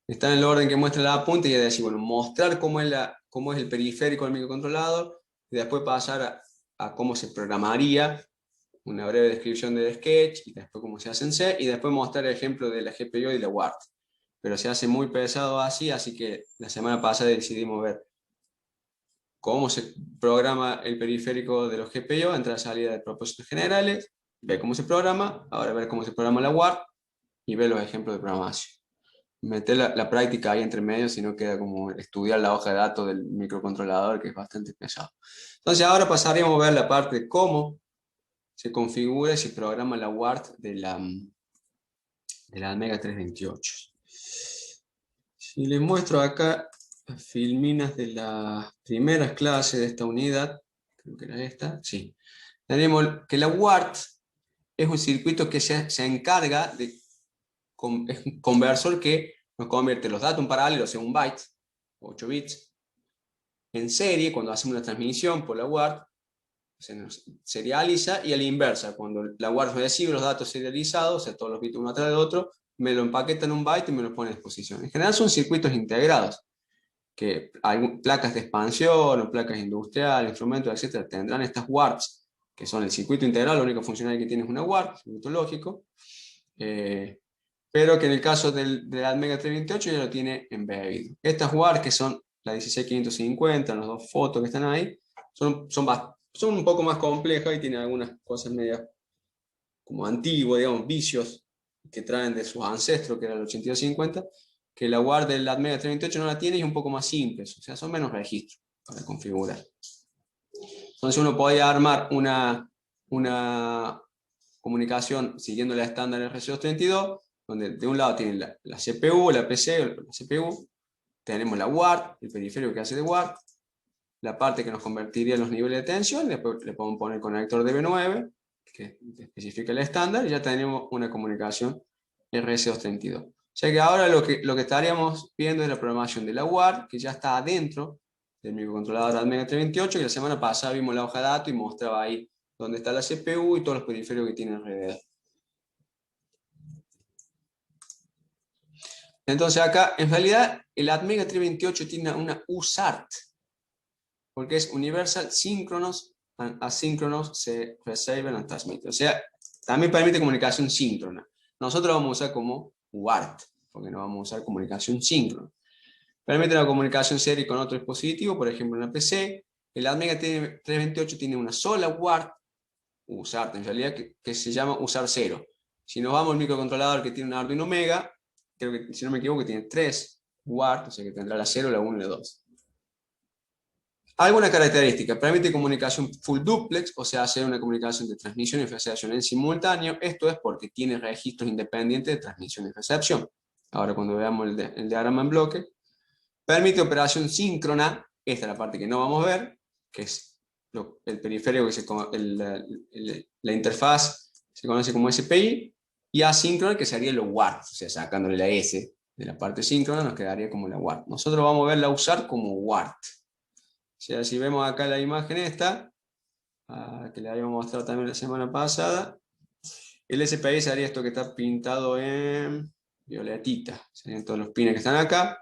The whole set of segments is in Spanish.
Está en el orden que muestra la apunte y es decir, bueno, mostrar cómo es el periférico del microcontrolador y después pasar a cómo se programaría, una breve descripción del sketch y después cómo se hace en C y después mostrar el ejemplo de la GPIO y la UART. Pero se hace muy pesado así que la semana pasada decidimos ver cómo se programa el periférico de los GPIO, entrada y salida de propósitos generales, ver cómo se programa, ahora ver cómo se programa la UART y ver los ejemplos de programación. Meter la práctica ahí entre medio, si no queda como estudiar la hoja de datos del microcontrolador, que es bastante pesado. Entonces ahora pasaríamos a ver la parte de cómo se configura y se programa la UART de la Mega 328. Si les muestro acá las filminas de las primeras clases de esta unidad, creo que era esta, sí. Tenemos que la UART es un circuito que se encarga de, es un conversor que nos convierte los datos en paralelo, o sea, un byte, 8 bits, en serie, cuando hacemos una transmisión por la UART, se nos serializa, y a la inversa, cuando la UART recibe los datos serializados, o sea, todos los bits uno atrás de otro, me lo empaqueta en un byte y me lo pone a disposición. En general son circuitos integrados, que hay placas de expansión o placas industriales, instrumentos, etcétera, tendrán estas UARTs, que son el circuito integral, la única funcionalidad que tiene es una UART, circuito lógico, pero que en el caso de la Mega 328 ya lo tiene embebido. Estas UARTs, que son la 16550, las dos fotos que están ahí, son un poco más complejas y tienen algunas cosas medias como antiguas, digamos, vicios que traen de sus ancestros, que era el 8250, que la UART del Atmega 328 no la tiene y es un poco más simple, o sea, son menos registros para configurar. Entonces uno podía armar una comunicación siguiendo la estándar RC232, donde de un lado tienen la CPU, la PC, la CPU, tenemos la UART, el periférico que hace de UART, la parte que nos convertiría en los niveles de tensión, después le podemos poner el conector DB9, que especifica el estándar, y ya tenemos una comunicación RS232. O sea que ahora lo que estaríamos viendo es la programación de la UART, que ya está adentro del microcontrolador Atmega 328, que la semana pasada vimos la hoja de datos y mostraba ahí dónde está la CPU y todos los periféricos que tiene alrededor. Entonces acá, en realidad, el Atmega 328 tiene una USART, porque es Universal Synchronous and Asynchronous Receiver and Transmit. O sea, también permite comunicación síncrona. Nosotros vamos a usar como UART, porque no vamos a usar comunicación síncrona. Permite la comunicación serie con otro dispositivo, por ejemplo una PC. El Atmega 328 tiene una sola UART, USART en realidad, que se llama USART 0. Si nos vamos al microcontrolador que tiene un Arduino Mega, creo que, si no me equivoco, tiene 3 UART, o sea que tendrá la 0, la 1 y la 2. Alguna característica: permite comunicación full duplex, o sea, hacer una comunicación de transmisión y recepción en simultáneo. Esto es porque tiene registros independientes de transmisión y recepción. Ahora, cuando veamos el diagrama en bloque, permite operación síncrona, esta es la parte que no vamos a ver, que es el periférico, la interfaz se conoce como SPI, y asíncrona, que sería lo UART, o sea, sacándole la S de la parte síncrona, nos quedaría como la UART. Nosotros vamos a verla usar como UART. O sea, si vemos acá la imagen esta, que le habíamos mostrado también la semana pasada, el SPI sería esto que está pintado en violetita, serían todos los pines que están acá,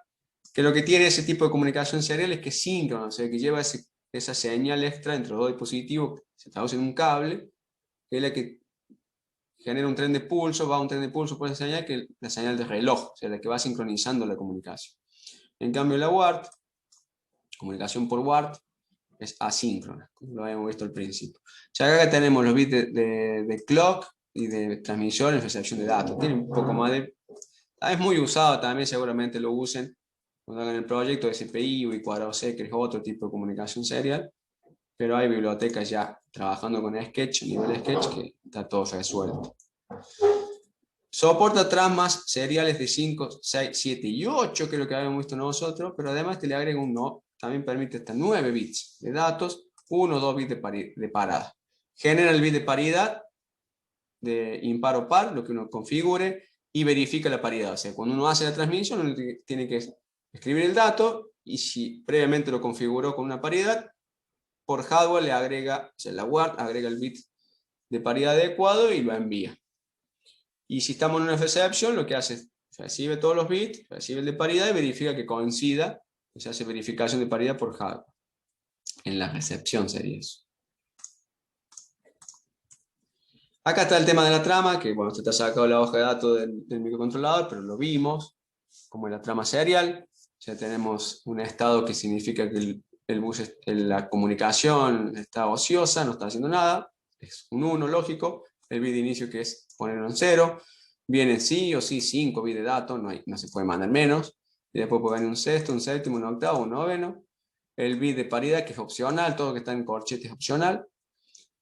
que lo que tiene ese tipo de comunicación serial es que es síncrono, o sea, que lleva esa señal extra entre los dos dispositivos, se traduce en un cable, que es la que genera un tren de pulso, va un tren de pulso por esa señal, que es la señal de reloj, o sea, la que va sincronizando la comunicación. En cambio, la UART, comunicación por UART, es asíncrona, como lo habíamos visto al principio. Ya acá tenemos los bits de clock y de transmisión y recepción de datos. Tiene un poco más de... Es muy usado también, seguramente lo usen cuando hagan el proyecto de SPI o I4C, C, que es otro tipo de comunicación serial, pero hay bibliotecas ya trabajando con Sketch, nivel Sketch, que está todo resuelto. Soporta tramas seriales de 5, 6, 7 y 8, que es lo que habíamos visto nosotros, pero además te le agrega un no, también permite hasta 9 bits de datos, 1 o 2 bits de parada. Genera el bit de paridad de impar o par, lo que uno configure, y verifica la paridad. O sea, cuando uno hace la transmisión, uno tiene que escribir el dato, y si previamente lo configuró con una paridad, por hardware le agrega, o sea, la UART agrega el bit de paridad adecuado y lo envía. Y si estamos en una recepción, lo que hace es recibe todos los bits, recibe el de paridad y verifica que coincida, y se hace verificación de paridad por hardware. En la recepción sería eso. Acá está el tema de la trama, que bueno, se te ha sacado la hoja de datos del microcontrolador, pero lo vimos, como en la trama serial. Ya tenemos un estado que significa que el bus, la comunicación está ociosa, no está haciendo nada. Es un 1, lógico. El bit de inicio, que es ponerlo en 0. Vienen sí o sí 5 bits de datos, no se puede mandar menos. Y después puede venir un sexto, un séptimo, un octavo, un noveno. El bit de paridad, que es opcional, todo lo que está en corchete es opcional.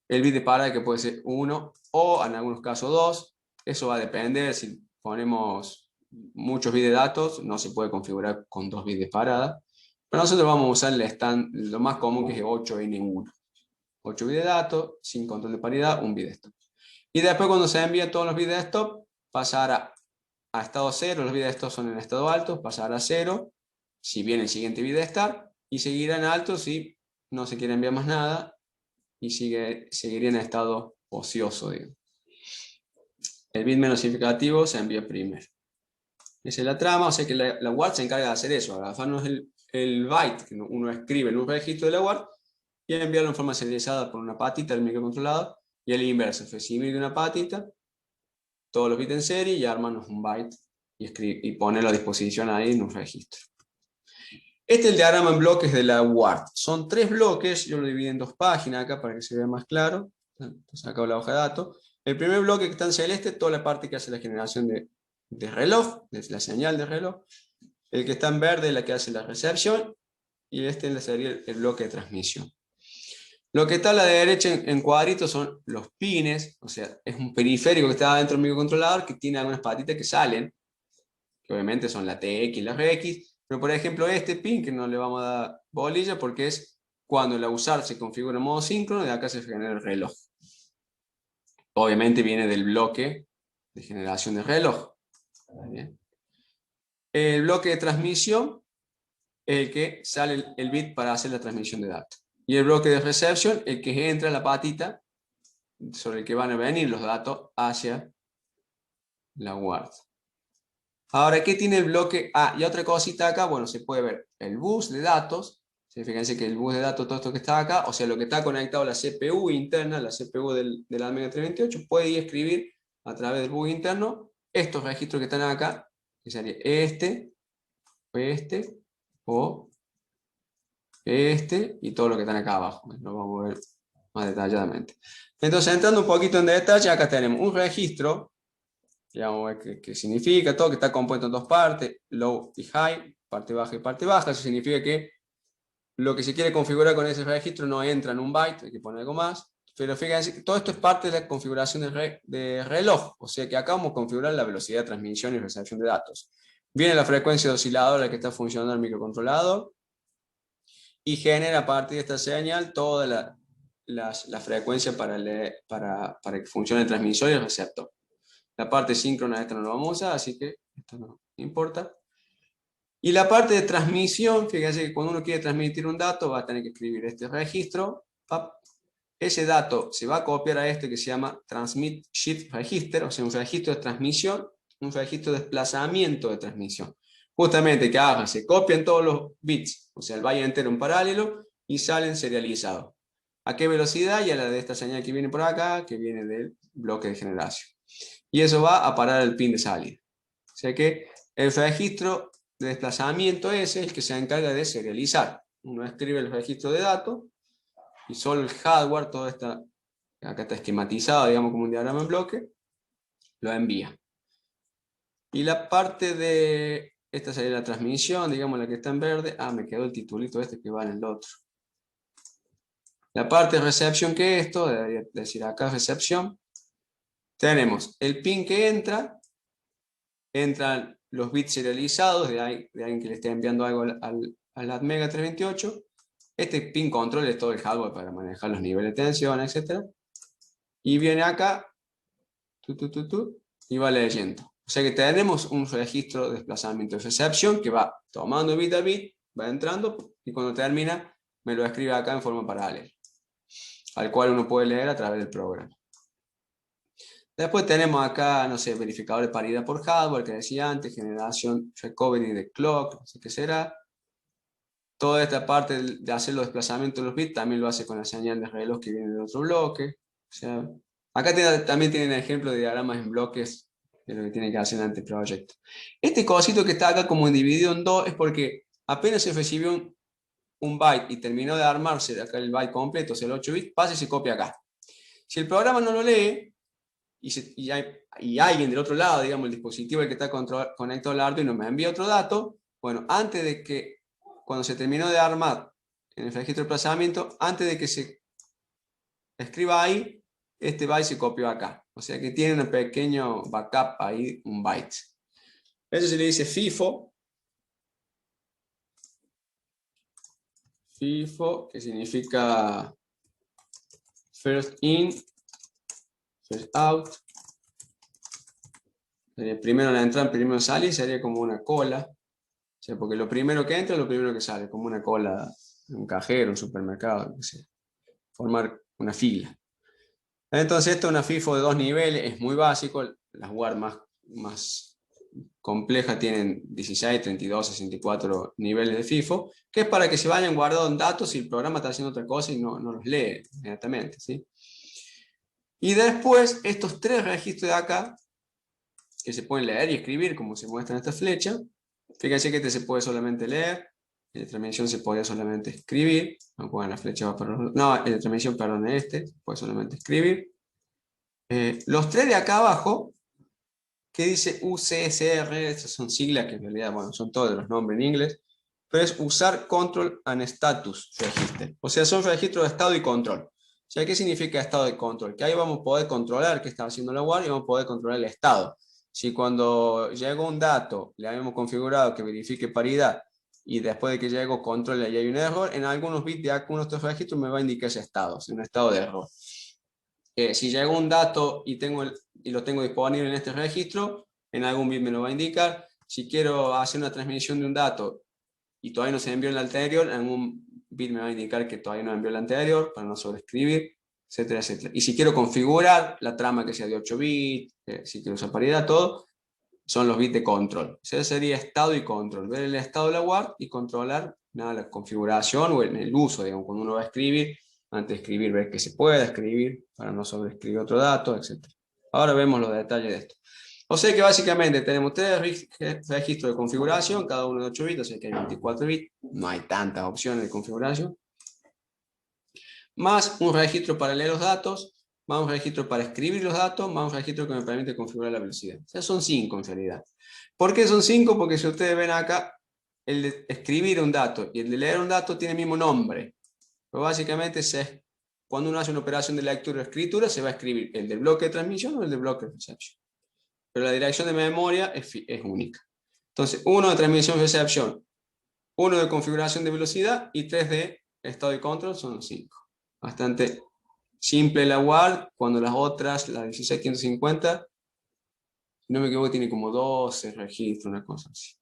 El bit de paridad, que puede ser 1 o en algunos casos 2. Eso va a depender. Si ponemos muchos bits de datos, no se puede configurar con 2 bits de parada. Pero nosotros vamos a usar lo más común, que es 8N1. 8 bits de datos, sin control de paridad, 1 bit de stop. Y después, cuando se envían todos los bits de stop, pasar a estado 0. Los bits de stop son en estado alto, pasar a 0 si viene el siguiente bit de start, y seguirá en alto si no se quiere enviar más nada, y seguiría en estado ocioso, digamos. El bit menos significativo se envía primero. Esa es la trama, o sea que la WARD se encarga de hacer eso, agarrarnos el byte que uno escribe en un registro de la WARD y enviarlo en forma serializada por una patita del microcontrolador, y el inverso, recibir de una patita todos los bits en serie y armarnos un byte y ponerlo a disposición ahí en un registro. Este es el diagrama en bloques de la WARD. Son 3 bloques, yo lo dividí en 2 páginas acá para que se vea más claro. Entonces, acá la hoja de datos. El primer bloque, que está en celeste, toda la parte que hace la generación de reloj, de la señal de reloj. El que está en verde es la que hace la recepción, y este sería el bloque de transmisión. Lo que está a la derecha en cuadritos son los pines, o sea, es un periférico que está dentro del microcontrolador que tiene algunas patitas que salen, que obviamente son la TX y la RX. Pero por ejemplo este pin, que no le vamos a dar bolilla porque es cuando la usar se configura en modo síncrono, y acá se genera el reloj. Obviamente viene del bloque de generación de reloj. ¿Bien? El bloque de transmisión es el que sale el bit para hacer la transmisión de datos. Y el bloque de reception, el que entra la patita sobre el que van a venir los datos hacia la WARD. Ahora, ¿qué tiene el bloque? Y otra cosita acá, bueno, se puede ver el bus de datos. Fíjense que el bus de datos, todo esto que está acá, o sea, lo que está conectado a la CPU interna, la CPU del Amiga 328, puede ir a escribir a través del bus interno estos registros que están acá, que sería este, o y todo lo que están acá abajo. Lo vamos a ver más detalladamente. Entonces, entrando un poquito en detalle, acá tenemos un registro, digamos, que significa todo, que está compuesto en 2 partes, low y high, parte baja y parte baja. Eso significa que lo que se quiere configurar con ese registro no entra en un byte, hay que poner algo más. Pero fíjense, todo esto es parte de la configuración de reloj, o sea que acá vamos a configurar la velocidad de transmisión y recepción de datos. Viene la frecuencia de osciladora que está funcionando el microcontrolador, y genera a partir de esta señal toda la frecuencia para que funcione el transmisor y el receptor. La parte síncrona, esta no lo vamos a usar, así que esto no importa. Y la parte de transmisión, fíjense que cuando uno quiere transmitir un dato, va a tener que escribir este registro. Ese dato se va a copiar a este que se llama Transmit Shift Register, o sea, un registro de transmisión, un registro de desplazamiento de transmisión. Justamente que hagan, se copian todos los bits, o sea, el byte entero en paralelo, y salen serializados. ¿A qué velocidad? Y a la de esta señal que viene por acá, que viene del bloque de generación. Y eso va a parar el pin de salida. O sea que el registro de desplazamiento ese es el que se encarga de serializar. Uno escribe el registro de datos y solo el hardware, todo acá está esquematizado, digamos, como un diagrama en bloque, lo envía. Y la parte de, esta sería la transmisión, digamos, la que está en verde. Me quedó el titulito este que va en el otro. La parte de recepción, que esto, debería decir acá recepción. Tenemos el pin que entran los bits serializados de alguien que le esté enviando algo al Atmega 328. Este pin control es todo el hardware para manejar los niveles de tensión, etc. Y viene acá, y va leyendo. O sea que tenemos un registro de desplazamiento de recepción que va tomando bit a bit, va entrando, y cuando termina me lo escribe acá en forma paralela, al cual uno puede leer a través del programa. Después tenemos acá, no sé, verificador de paridad por hardware, que decía antes, generación recovery de clock, no sé qué será. Toda esta parte de hacer los desplazamientos de los bits también lo hace con la señal de reloj que viene de otro bloque. O sea, acá también tienen ejemplo de diagramas en bloques de lo que tiene que hacer el anteproyecto. Este cosito que está acá como dividido en dos es porque apenas se recibió un byte y terminó de armarse acá el byte completo, o sea, el 8 bits, pasa y se copia acá. Si el programa no lo lee y alguien del otro lado, digamos el dispositivo el que está conectado al Arduino me envía otro dato, bueno, antes de que, cuando se terminó de armar en el registro de desplazamiento, antes de que se escriba ahí, este byte se copió acá. O sea que tiene un pequeño backup ahí, un byte. Eso se le dice FIFO. FIFO, que significa First In, First Out. Primero la entrada, primero sale, y sería como una cola. O sea, porque lo primero que entra es lo primero que sale, como una cola en un cajero, un supermercado, no sé. Formar una fila. Entonces, esto es una FIFO de 2 niveles, es muy básico. Las UART más complejas tienen 16, 32, 64 niveles de FIFO, que es para que se vayan guardando datos si el programa está haciendo otra cosa y no los lee inmediatamente, ¿sí? Y después, estos tres registros de acá, que se pueden leer y escribir, como se muestra en esta flecha. Fíjense que este se puede solamente leer, en la transmisión se podía solamente escribir. Bueno, la flecha va para no, en la transmisión, perdón, en este, se puede solamente escribir. Los tres de acá abajo, que dice UCSR, estas son siglas que en realidad, bueno, son todos los nombres en inglés, pero es usar Control and Status Register. O sea, son registros de estado y control. O sea, ¿qué significa estado de control? Que ahí vamos a poder controlar qué está haciendo la UART y vamos a poder controlar el estado. Si cuando llega un dato le habíamos configurado que verifique paridad y después de que llego control y hay un error, en algunos bits de algunos de estos registros me va a indicar ese estado, un estado de error. Si llega un dato y lo tengo disponible en este registro, en algún bit me lo va a indicar. Si quiero hacer una transmisión de un dato y todavía no se envió el anterior, en algún bit me va a indicar que todavía no envió el anterior para no sobreescribir, etcétera, etcétera. Y si quiero configurar la trama que sea de 8 bits, si quiero usar paridad, todo, son los bits de control. Ese sería estado y control. Ver el estado de la UART y controlar la configuración o el uso, digamos, cuando uno va a escribir. Antes de escribir, ver que se pueda escribir para no sobreescribir otro dato, etc. Ahora vemos los detalles de esto. O sea que básicamente tenemos tres registros de configuración, cada uno de 8 bits, o sea que hay 24 bits. No hay tantas opciones de configuración. Más un registro para leer los datos, más un registro para escribir los datos, más un registro que me permite configurar la velocidad. O sea, son 5 en realidad. ¿Por qué son 5? Porque si ustedes ven acá, el de escribir un dato y el de leer un dato tiene el mismo nombre. Pero básicamente cuando uno hace una operación de lectura o escritura, se va a escribir el del bloque de transmisión o el del bloque de recepción. Pero la dirección de memoria es única. Entonces, uno de transmisión y recepción, uno de configuración de velocidad y 3 de estado de control son 5. Bastante simple la UART, cuando las otras, la 16550, si no me equivoco, tiene como 12 registros, una cosa así.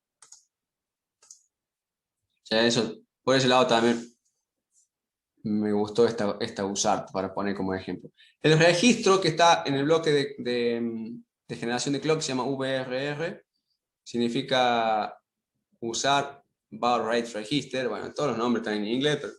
O sea, eso, por ese lado también me gustó esta usar para poner como ejemplo. El registro que está en el bloque de generación de clock se llama VRR, significa usar baud rate register. Bueno, todos los nombres están en inglés, pero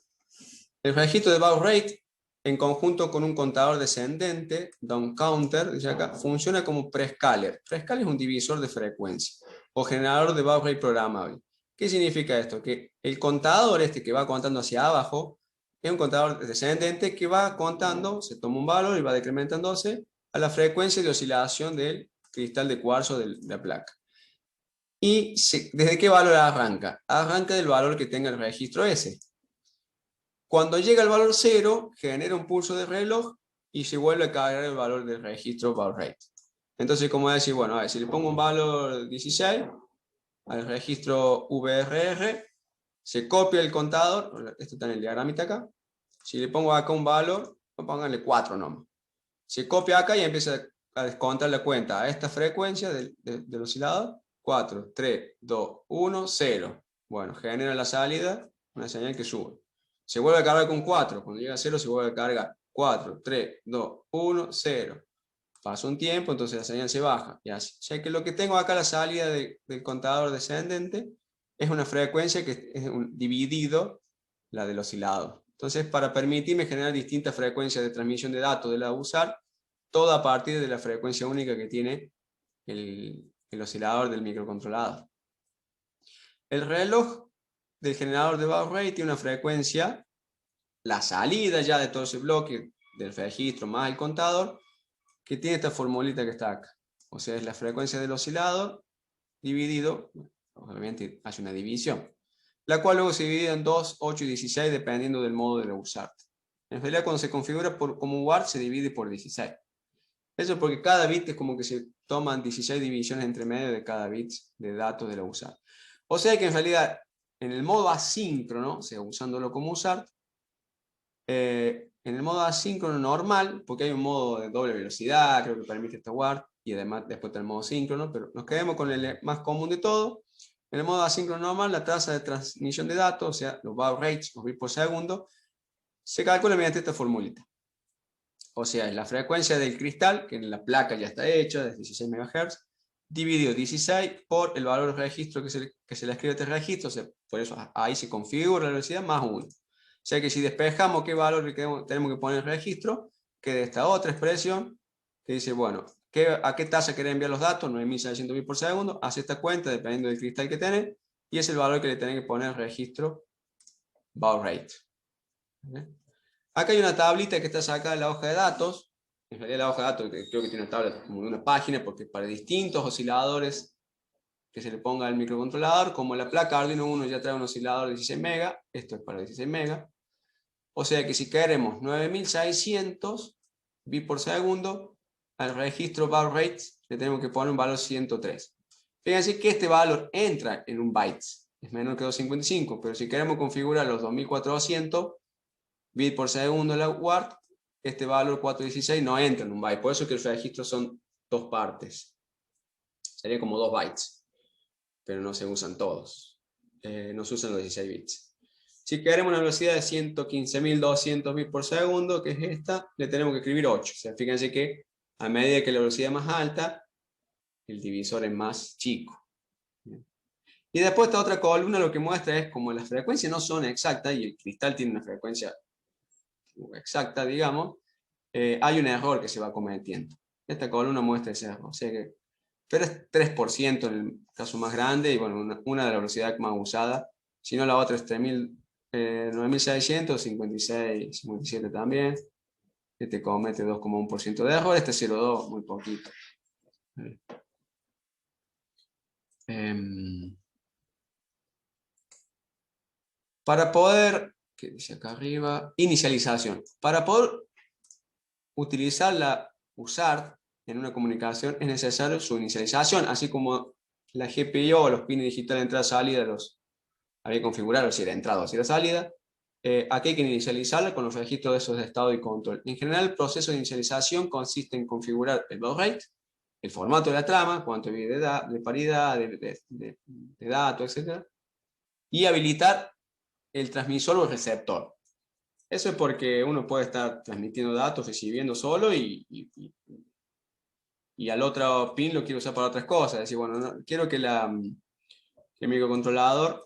el registro de baud rate en conjunto con un contador descendente, down counter, dice acá, funciona como prescaler. Prescaler es un divisor de frecuencia o generador de baud rate programable. ¿Qué significa esto? Que el contador que va contando hacia abajo es un contador descendente que va contando, se toma un valor y va decrementándose a la frecuencia de oscilación del cristal de cuarzo de la placa. ¿Y desde qué valor arranca? Arranca del valor que tenga el registro S. Cuando llega al valor 0, genera un pulso de reloj y se vuelve a cargar el valor del registro baud rate. Entonces, como decir, bueno, a ver, si le pongo un valor 16 al registro VRR, se copia el contador, esto está en el diagramita acá. Si le pongo acá un valor, pónganle 4 nomás. Se copia acá y empieza a descontar la cuenta a esta frecuencia del oscilador. 4, 3, 2, 1, 0. Bueno, genera la salida, una señal que sube. Se vuelve a cargar con 4. Cuando llega a 0 se vuelve a cargar. 4, 3, 2, 1, 0. pasó un tiempo, entonces la señal se baja, y así. O sea que lo que tengo acá, la salida del contador descendente, es una frecuencia que es dividido la del oscilador. Entonces, para permitirme generar distintas frecuencias de transmisión de datos de la usar, todo a partir de la frecuencia única que tiene el oscilador del microcontrolador. El reloj del generador de baud rate tiene una frecuencia, la salida ya de todo ese bloque del registro más el contador, que tiene esta formulita que está acá. O sea, es la frecuencia del oscilador dividido, obviamente hace una división, la cual luego se divide en 2, 8 y 16 dependiendo del modo de la USART. En realidad cuando se configura como UART se divide por 16. Eso porque cada bit es como que se toman 16 divisiones entre medio de cada bit de datos de la USART. O sea que en realidad en el modo asíncrono, o sea, usándolo como USART, en el modo asíncrono normal, porque hay un modo de doble velocidad, creo que permite esta UART, y además después está el modo síncrono, pero nos quedemos con el más común de todo. En el modo asíncrono normal, la tasa de transmisión de datos, o sea, los baud rates, los bits por segundo, se calcula mediante esta formulita. O sea, es la frecuencia del cristal, que en la placa ya está hecha, de 16 MHz, dividido 16 por el valor de registro que se le escribe a este registro, o sea, por eso ahí se configura la velocidad más 1. O sea que si despejamos qué valor tenemos que poner en el registro, queda esta otra expresión que dice, bueno, ¿a qué tasa querés enviar los datos? 9600 bits por segundo, hace esta cuenta dependiendo del cristal que tenés, y es el valor que le tenés que poner en el registro baud rate. ¿Okay? Acá hay una tablita que está sacada de la hoja de datos. En realidad la hoja de datos creo que tiene una tabla como de una página, porque para distintos osciladores que se le ponga al microcontrolador, como la placa Arduino Uno ya trae un oscilador de 16 MB, esto es para 16 MB. O sea que si queremos 9600 bits por segundo, al registro baud rate le tenemos que poner un valor 103. Fíjense que este valor entra en un bytes, es menor que 255, pero si queremos configurar los 2400 bits por segundo la UART, este valor 416 no entra en un byte, por eso que el registro son dos partes. Sería como 2 bytes, pero no se usan todos. No se usan los 16 bits. Si queremos una velocidad de 115.200 bits por segundo, que es esta, le tenemos que escribir 8. O sea, fíjense que a medida que la velocidad es más alta, el divisor es más chico. Y después esta otra columna lo que muestra es como las frecuencias no son exactas y el cristal tiene una frecuencia exacta, digamos, hay un error que se va cometiendo. Esta columna muestra ese error. O sea que, pero es 3% en el caso más grande y bueno, una de las velocidades más usadas. Si no, la otra es 9600, 56, 57 también. Este comete 2,1% de error, este 0,2, muy poquito. Para poder, ¿qué dice acá arriba? Inicialización. Para poder utilizar la USART en una comunicación es necesario su inicialización, así como la GPIO o los pines digitales de entrada-salida había que configurarlos si era entrada o si era salida. Aquí hay que inicializarla con los registros de esos de estado y control. En general, el proceso de inicialización consiste en configurar el baud rate, el formato de la trama, cuánto hay de paridad, de datos, etc. Y habilitar el transmisor o el receptor. Eso es porque uno puede estar transmitiendo datos, recibiendo solo y al otro pin lo quiero usar para otras cosas. Es decir, bueno, no, quiero que el microcontrolador,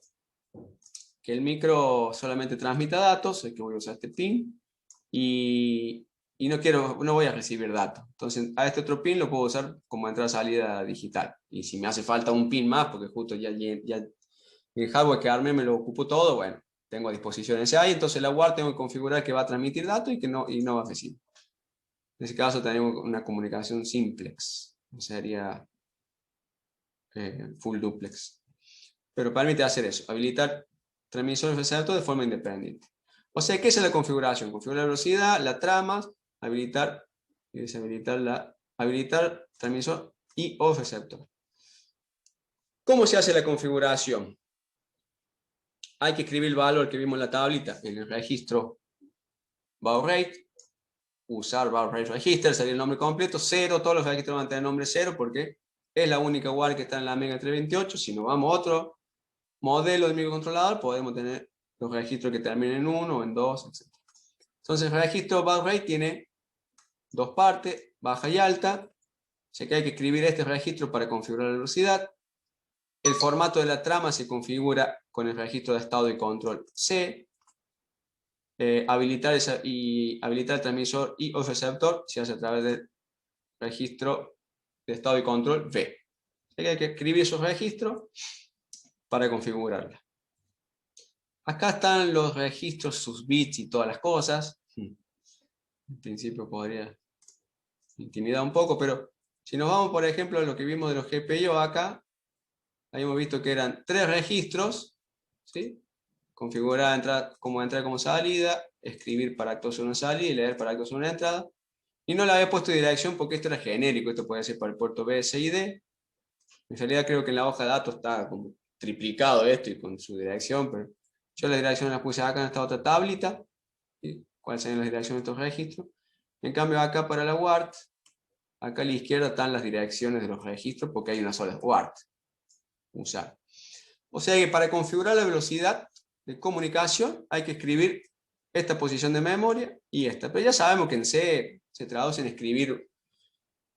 que el micro solamente transmita datos, es que voy a usar este pin, y no voy a recibir datos. Entonces, a este otro pin lo puedo usar como entrada-salida digital. Y si me hace falta un pin más, porque justo ya el hardware que armé me lo ocupo todo, bueno, tengo a disposición ese ahí, entonces la UART tengo que configurar que va a transmitir datos y no va a recibir. En ese caso tenemos una comunicación simplex, sería full duplex. Pero permite hacer eso, habilitar transmisor y receptor de forma independiente. O sea, ¿qué es la configuración? Configurar la velocidad, la trama, habilitar transmisor y o receptor. ¿Cómo se hace la configuración? Hay que escribir el valor que vimos en la tablita en el registro baud rate, usar baud rate register, sería el nombre completo, 0, todos los registros van a tener nombre 0 porque es la única UART que está en la Mega 328. Si nos vamos a otro modelo de microcontrolador, podemos tener los registros que terminen en 1 o en 2, etc. Entonces el registro baud rate tiene dos partes, baja y alta. Ya que hay que escribir este registro para configurar la velocidad. El formato de la trama se configura con el registro de estado y control C. Habilitar el transmisor y o receptor se hace a través del registro de estado y control V. Ya que hay que escribir esos registros para configurarla. Acá están los registros, sus bits y todas las cosas. En principio podría intimidar un poco, pero si nos vamos, por ejemplo, a lo que vimos de los GPIO acá, habíamos visto que eran 3 registros, ¿sí? Configurar como entrada como salida, escribir para actos una salida y leer para actos una entrada. Y no le había puesto dirección porque esto era genérico, esto puede ser para el puerto B, C y D. En realidad creo que en la hoja de datos está como triplicado esto y con su dirección, pero yo las direcciones las puse acá en esta otra tablita, ¿sí? ¿Cuáles serían las direcciones de estos registros? En cambio acá para la WART, acá a la izquierda están las direcciones de los registros porque hay una sola WART. Usar. O sea que para configurar la velocidad de comunicación hay que escribir esta posición de memoria y esta. Pero ya sabemos que en C se traduce en escribir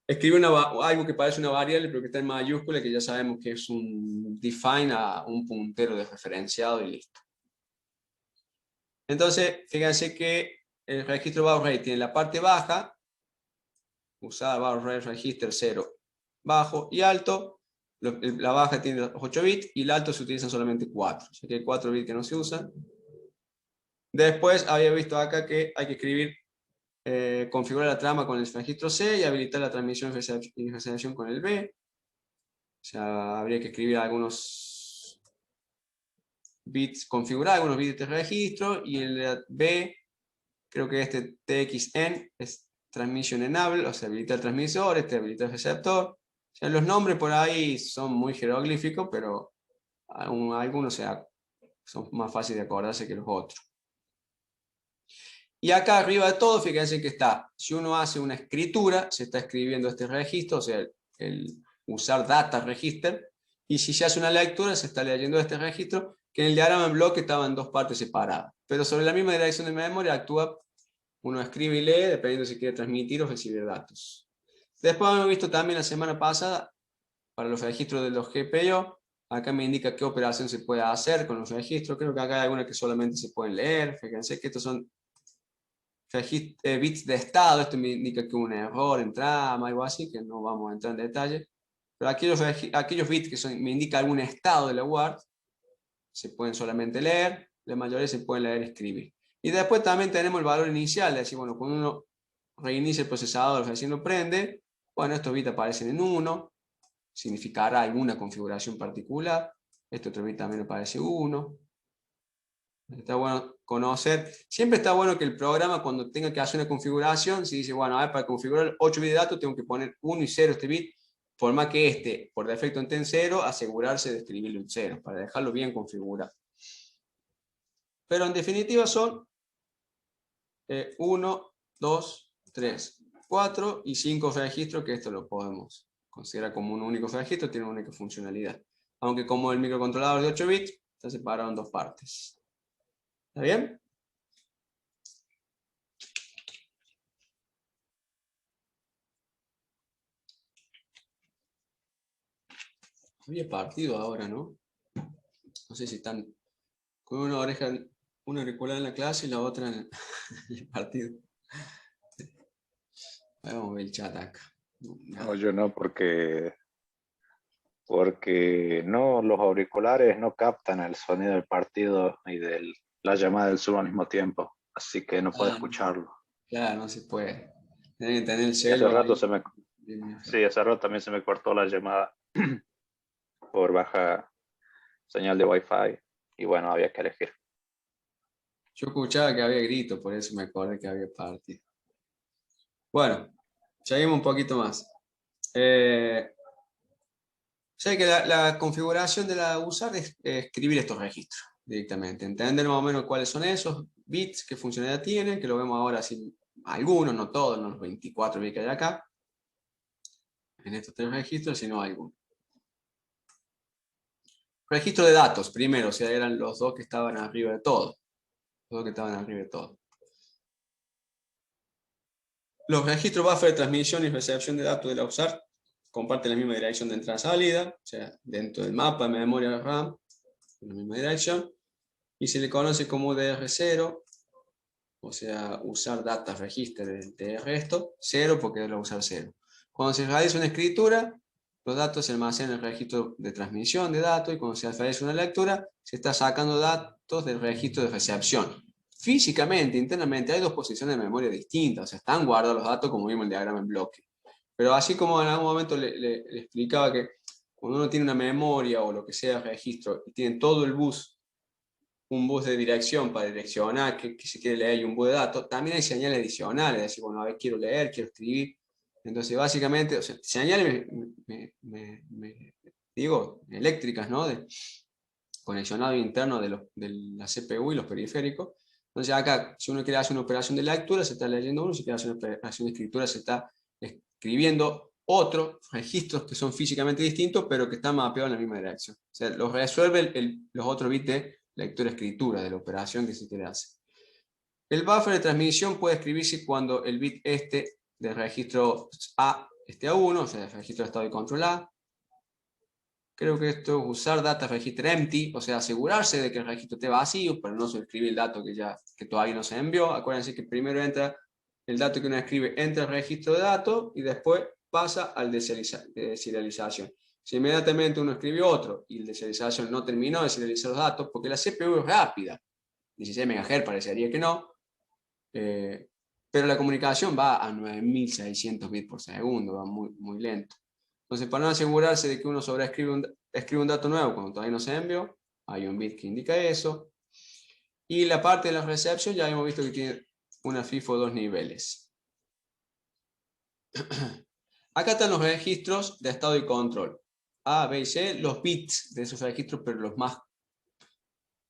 algo que parece una variable pero que está en mayúscula, que ya sabemos que es un define a un puntero desreferenciado y listo. Entonces, fíjense que el registro baud rate tiene la parte baja, usar baud rate register 0 bajo y alto. La baja tiene 8 bits y el alto se utilizan solamente 4. O sea que hay 4 bits que no se usan. Después había visto acá que hay que escribir, configurar la trama con el registro C y habilitar la transmisión y recepción con el B. O sea, habría que escribir algunos bits, configurar algunos bits de registro, y el B, creo que este TXN es Transmission Enable, o sea, habilita el transmisor, este habilita el receptor. O sea, los nombres por ahí son muy jeroglíficos, pero algunos son más fáciles de acordarse que los otros. Y acá arriba de todo, fíjense que está, si uno hace una escritura, se está escribiendo este registro, o sea, el usar data register, y si se hace una lectura, se está leyendo este registro, que en el diagrama en bloque estaba en 2 partes separadas. Pero sobre la misma dirección de memoria actúa, uno escribe y lee, dependiendo si quiere transmitir o recibir datos. Después hemos visto también la semana pasada, para los registros de los GPIO, acá me indica qué operación se puede hacer con los registros. Creo que acá hay algunas que solamente se pueden leer. Fíjense que estos son bits de estado. Esto me indica que hubo un error en trama, algo así, que no vamos a entrar en detalle. Pero aquellos bits que me indica algún estado de la WART se pueden solamente leer, la mayoría se pueden leer y escribir. Y después también tenemos el valor inicial, es decir, bueno, cuando uno reinicia el procesador, recién lo prende, bueno, estos bits aparecen en 1, significará alguna configuración particular. Este otro bit también aparece 1. Está bueno conocer. Siempre está bueno que el programa, cuando tenga que hacer una configuración, si dice, bueno, a ver, para configurar 8 bits de datos, tengo que poner 1 y 0 este bit, forma que este, por defecto, esté en 0, asegurarse de escribirle un 0, para dejarlo bien configurado. Pero en definitiva son 1, 2, 3, 4 y 5 registros, que esto lo podemos considerar como un único registro, tiene una única funcionalidad. Aunque como el microcontrolador de 8 bits, está separado en 2 partes. ¿Está bien? Había partido ahora, ¿no? No sé si están con una oreja, una auricular en la clase y la otra en el partido. Vamos a ver el chat acá. No, yo no, porque no, los auriculares no captan el sonido del partido y de la llamada del Zoom al mismo tiempo, así que no puedo escucharlo. Claro, no se puede. Tienen que tener el Hace celo rato ahí. sí, hace rato también se me cortó la llamada por baja señal de Wi-Fi y bueno, había que elegir. Yo escuchaba que había gritos, por eso me acordé que había partido. Bueno, seguimos un poquito más. Sé que la configuración de la usar es escribir estos registros directamente, entender más o menos cuáles son esos bits, qué funcionalidad tienen, que lo vemos ahora, sin algunos, no todos, no los 24 bits que hay acá, en estos 3 registros, sino algunos. Registro de datos, primero, o sea, eran los 2 que estaban arriba de todo. Los 2 que estaban arriba de todo. Los registros buffer de transmisión y recepción de datos de la USART comparten la misma dirección de entrada-salida, o sea, dentro del mapa de memoria RAM, en la misma dirección, y se le conoce como DR0, o sea, usar data register de resto, 0 porque es lo usar 0. Cuando se realiza una escritura, los datos se almacenan en el registro de transmisión de datos, y cuando se realiza una lectura, se está sacando datos del registro de recepción. Físicamente, internamente, hay dos posiciones de memoria distintas, o sea, están guardados los datos como vimos en el diagrama en bloque. Pero así como en algún momento le explicaba que cuando uno tiene una memoria o lo que sea registro y tiene todo el bus, un bus de dirección para direccionar que se quiere leer y un bus de datos, también hay señales adicionales, es decir, bueno, a ver, quiero leer, quiero escribir. Entonces, básicamente, o sea, señales, digo, eléctricas, ¿no? De conexionado interno de la CPU y los periféricos. Entonces, acá, si uno quiere hacer una operación de lectura, se está leyendo uno; si quiere hacer una operación de escritura, se está escribiendo otros registros que son físicamente distintos, pero que están mapeados en la misma dirección. O sea, los resuelve los otros bits de lectura-escritura de la operación que se quiere hacer. El buffer de transmisión puede escribirse cuando el bit del registro A esté a 1, o sea, el registro de estado de control A. Creo que esto es usar data register empty, o sea, asegurarse de que el registro esté vacío, para no escribir el dato que todavía no se envió. Acuérdense que primero entra el dato que uno escribe, entra al registro de datos y después pasa al de serialización. Si inmediatamente uno escribe otro y el de serialización no terminó de serializar los datos, porque la CPU es rápida, 16 MHz parecería que no, pero la comunicación va a 9600 bits por segundo, va muy, muy lento. Entonces, para no asegurarse de que uno escribe un dato nuevo cuando todavía no se envió, hay un bit que indica eso. Y la parte de la recepción ya hemos visto que tiene una FIFO de 2 niveles. Acá están los registros de estado y control. A, B y C, los bits de esos registros, pero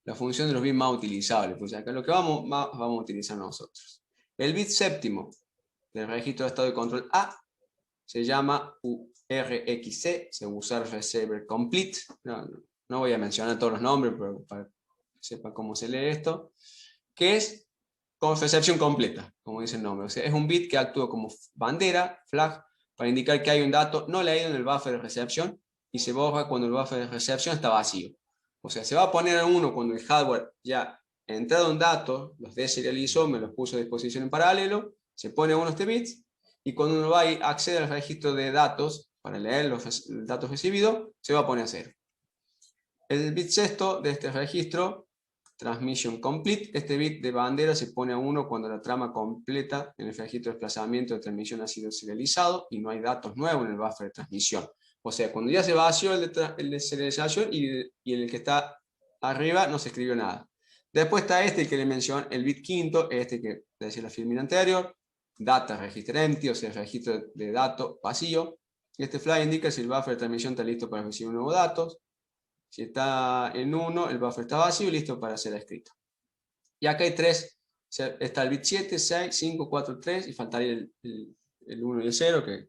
la función de los bits más utilizables. Pues acá lo que vamos a utilizar nosotros. El bit séptimo del registro de estado y control A se llama URXC, se usa Receiver Complete. No voy a mencionar todos los nombres, pero para que sepa cómo se lee esto, que es con recepción completa, como dice el nombre. O sea, es un bit que actúa como bandera, flag, para indicar que hay un dato no leído en el buffer de recepción y se borra cuando el buffer de recepción está vacío. O sea, se va a poner a 1 cuando el hardware ya ha entrado un dato, los deserializó, me los puso a disposición en paralelo, se pone a 1 este bit, y cuando uno va a acceder al registro de datos para leer los datos recibidos, se va a poner a 0. El bit sexto de este registro, Transmission Complete, este bit de bandera se pone a 1 cuando la trama completa en el registro de desplazamiento de transmisión ha sido serializado y no hay datos nuevos en el buffer de transmisión. O sea, cuando ya se vació el de serialización y en el que está arriba no se escribió nada. Después está el que le mencioné, el bit quinto, que decía la filmina anterior, data register empty, o sea, el registro de datos vacío. Este flag indica si el buffer de transmisión está listo para recibir nuevos datos. Si está en 1, el buffer está vacío y listo para ser escrito. Y acá hay 3. Está el bit 7, 6, 5, 4, 3 y faltaría el 1 y el 0, que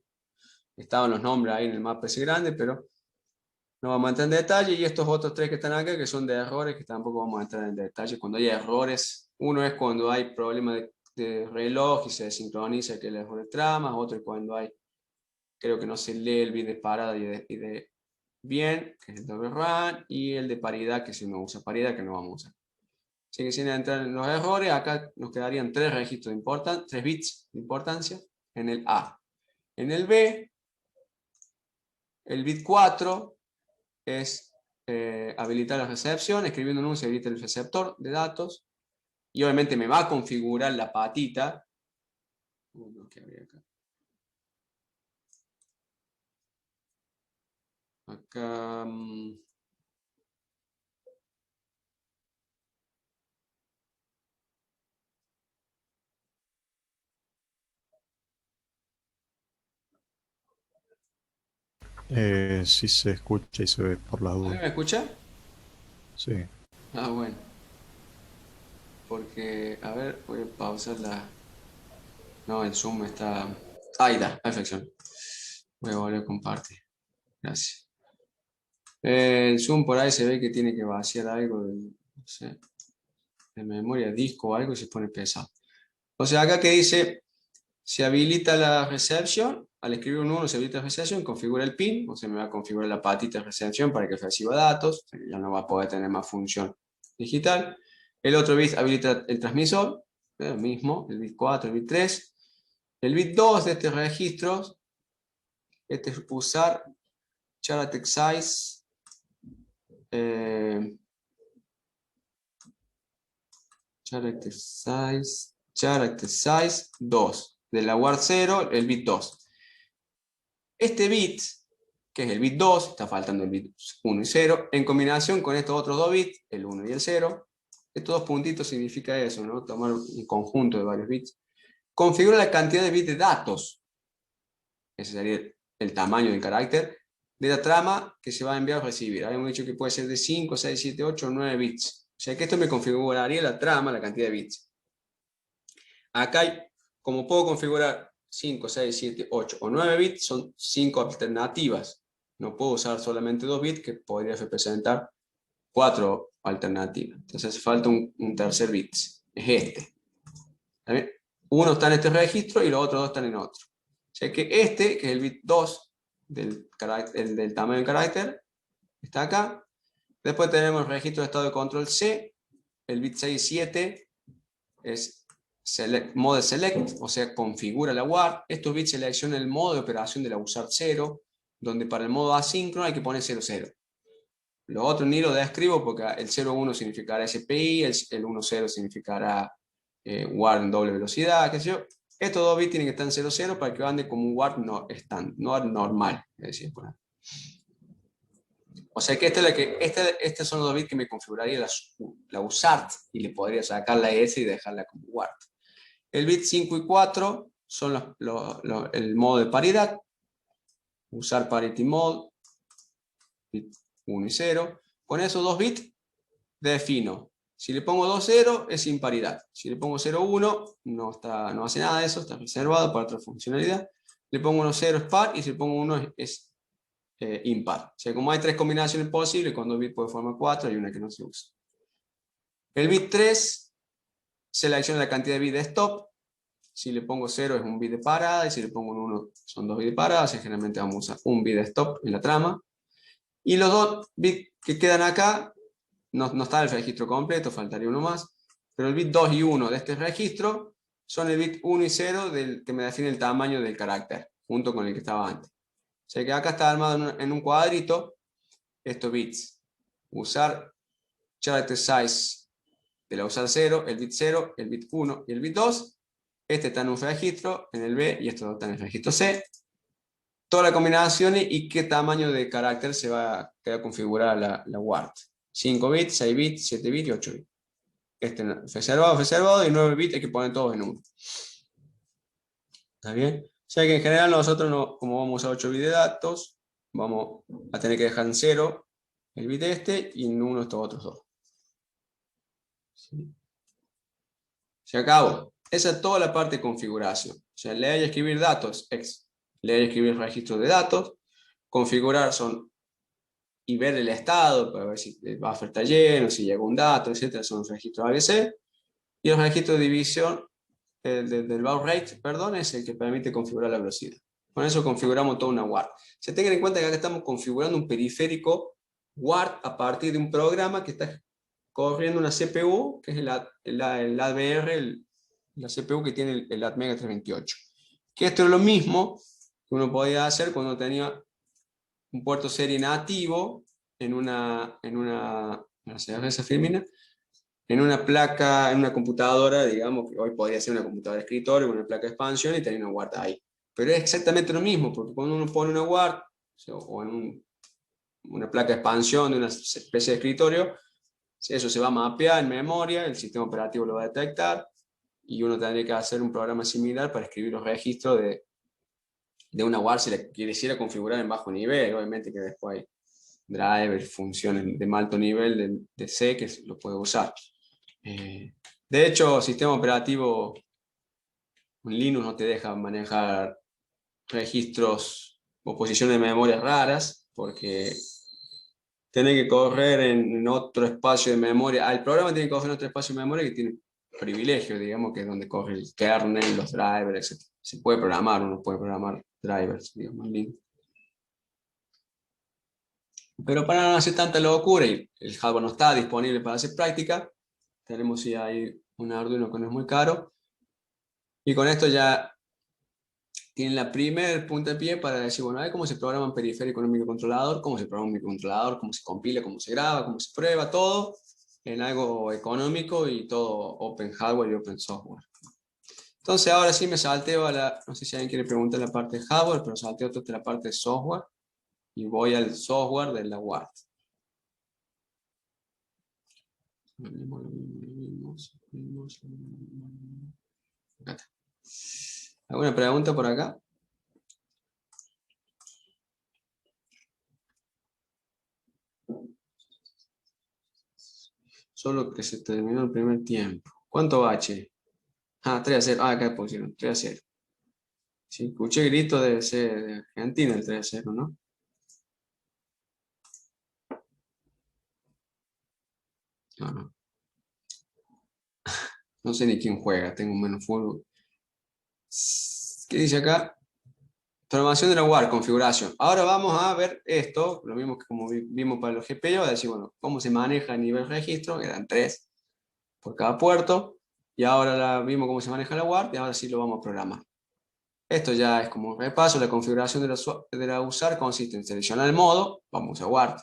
estaban los nombres ahí en el mapa ese grande, pero no vamos a entrar en detalle. Y estos otros 3 que están acá, que son de errores, que tampoco vamos a entrar en detalle. Cuando hay errores, uno es cuando hay problemas de reloj y se desincroniza que el error de tramas, otro es cuando hay, creo que no se lee el bit de parada y de bien, que es el doble run, y el de paridad, que si no usa paridad, que no vamos a usar. Así que sin entrar en los errores, acá nos quedarían 3 registros de importancia, 3 bits de importancia en el A. En el B, el bit 4 es habilitar la recepción, escribiendo en un se habilita el receptor de datos, y obviamente me va a configurar la patita. Acá Sí se escucha y se ve por las ¿a mí dudas. me escucha? Sí. Ah, bueno. Porque, a ver, voy a pausar la... No, el Zoom está... Ahí está, perfección. Voy a volver a compartir. Gracias. El Zoom por ahí se ve que tiene que vaciar algo no sé, de memoria, disco o algo, y se pone pesado. O sea, acá que dice se habilita la recepción. Al escribir un 1 se habilita la recepción, configura el PIN, o sea, me va a configurar la patita de recepción para que reciba datos, o sea, que ya no va a poder tener más función digital. El otro bit habilita el transmisor, lo mismo, el bit 4, el bit 3. El bit 2 de este registro, este es usar character size, character size 2, de la word 0, el bit 2. Este bit, que es el bit 2, está faltando el bit 1 y 0, en combinación con estos otros dos bits, el 1 y el 0, estos dos puntitos significa eso, ¿no? Tomar un conjunto de varios bits. Configura la cantidad de bits de datos, ese sería el tamaño del carácter, de la trama que se va a enviar o recibir. Habíamos dicho que puede ser de 5, 6, 7, 8 o 9 bits. O sea que esto me configuraría la trama, la cantidad de bits. Acá, como puedo configurar 5, 6, 7, 8 o 9 bits, son 5 alternativas. No puedo usar solamente 2 bits, que podría representar 4 alternativas. Entonces hace falta un tercer bit. Es este. ¿Está bien? Uno está en este registro y los otros dos están en otro. O sea que este, que es el bit 2 del tamaño del carácter, está acá. Después tenemos el registro de estado de control C. El bit 6 y 7 es mode select, o sea, configura la WAR. Estos bits seleccionan el modo de operación de la USART 0, donde para el modo asíncrono hay que poner 00. Lo otro ni lo describo porque el 01 significará SPI, el 10 significará WAR en doble velocidad, qué sé yo. Estos dos bits tienen que estar en 00 para que ande como un WAR no normal. Es decir, bueno. O sea que estos son los dos bits que me configuraría la USART y le podría sacar la S y dejarla como WART. El bit 5 y 4 son el modo de paridad. Usar parity mode, bit 1 y 0. Con esos dos bits defino. Si le pongo 2, 0 es imparidad. Si le pongo 0, 1 no hace nada de eso, está reservado para otra funcionalidad. Le pongo 1, 0 es par y si le pongo 1 es impar. O sea, como hay tres combinaciones posibles, con dos bits puede formar 4, hay una que no se usa. El bit 3 selecciona la cantidad de bits de stop. Si le pongo 0 es un bit de parada, y si le pongo un 1 son 2 bits de parada, o sea, generalmente vamos a usar un bit de stop en la trama. Y los dos bits que quedan acá, no está el registro completo, faltaría uno más, pero el bit 2 y 1 de este registro son el bit 1 y 0 del que me define el tamaño del carácter, junto con el que estaba antes. O sea que acá está armado en un cuadrito estos bits. Usar character size de la usar 0, el bit 1 y el bit 2. Este está en un registro, en el B, y estos dos están en el registro C. Toda la combinación y qué tamaño de carácter se va a quedar configurada la WART. 5 bits, 6 bits, 7 bits y 8 bits. Este reservado, y 9 bits hay que poner todos en uno. ¿Está bien? O sea que en general nosotros, como vamos a 8 bits de datos, vamos a tener que dejar en 0 el bit este y en 1 estos otros dos. ¿Sí? Se acabó. Esa es toda la parte de configuración. O sea, leer y escribir datos, leer y escribir registros de datos, configurar y ver el estado para ver si el buffer está lleno, si llegó un dato, etc. Son los registros ABC. Y el registro de división del baud rate, perdón, es el que permite configurar la velocidad. Con eso configuramos toda una WART. Se tengan en cuenta que acá estamos configurando un periférico WART a partir de un programa que está corriendo una CPU, que es el ADBR, la CPU que tiene el Atmega 328. Que esto es lo mismo que uno podía hacer cuando tenía un puerto serie nativo en una placa, en una computadora, digamos, que hoy podría ser una computadora de escritorio con una placa de expansión y tener una WART ahí. Pero es exactamente lo mismo, porque cuando uno pone una WART, o en una placa de expansión de una especie de escritorio, eso se va a mapear en memoria, el sistema operativo lo va a detectar, y uno tendría que hacer un programa similar para escribir los registros de una WART si la quisiera configurar en bajo nivel. Obviamente que después hay drivers, funciones de alto nivel de C que lo puede usar. De hecho, sistema operativo en Linux no te deja manejar registros o posiciones de memoria raras, porque tiene que correr en otro espacio de memoria. El programa tiene que correr en otro espacio de memoria que tiene privilegios, digamos, que es donde corre el kernel, los drivers, etc. Se puede programar, uno puede programar drivers, digamos, en línea. Pero para no hacer tanta locura y el hardware no está disponible para hacer práctica, tenemos si hay un Arduino que no es muy caro. Y con esto ya tienen la primer puntapié para decir, bueno, a ver cómo se programa un periférico en un microcontrolador, cómo se programa un microcontrolador, cómo se compila, cómo se graba, cómo se prueba, todo en algo económico y todo open hardware y open software. Entonces ahora sí me salteo a la, no sé si alguien quiere preguntar la parte de hardware, pero salteo toda la parte de software y voy al software de la UART. ¿Alguna pregunta por acá? Solo que se terminó el primer tiempo. ¿Cuánto bache? Ah, 3-0. Ah, acá pusieron 3-0. Si escuché grito, debe ser de Argentina el 3-0, ¿no? No, no. No sé ni quién juega, tengo menos fútbol. ¿Qué dice acá? Programación de la UART, configuración. Ahora vamos a ver esto, lo mismo que como vimos para los GPIO, a decir, bueno, cómo se maneja a nivel registro, que eran 3 por cada puerto, y ahora vimos cómo se maneja la UART, y ahora sí lo vamos a programar. Esto ya es como un repaso, la configuración de la USAR consiste en seleccionar el modo, vamos a UART,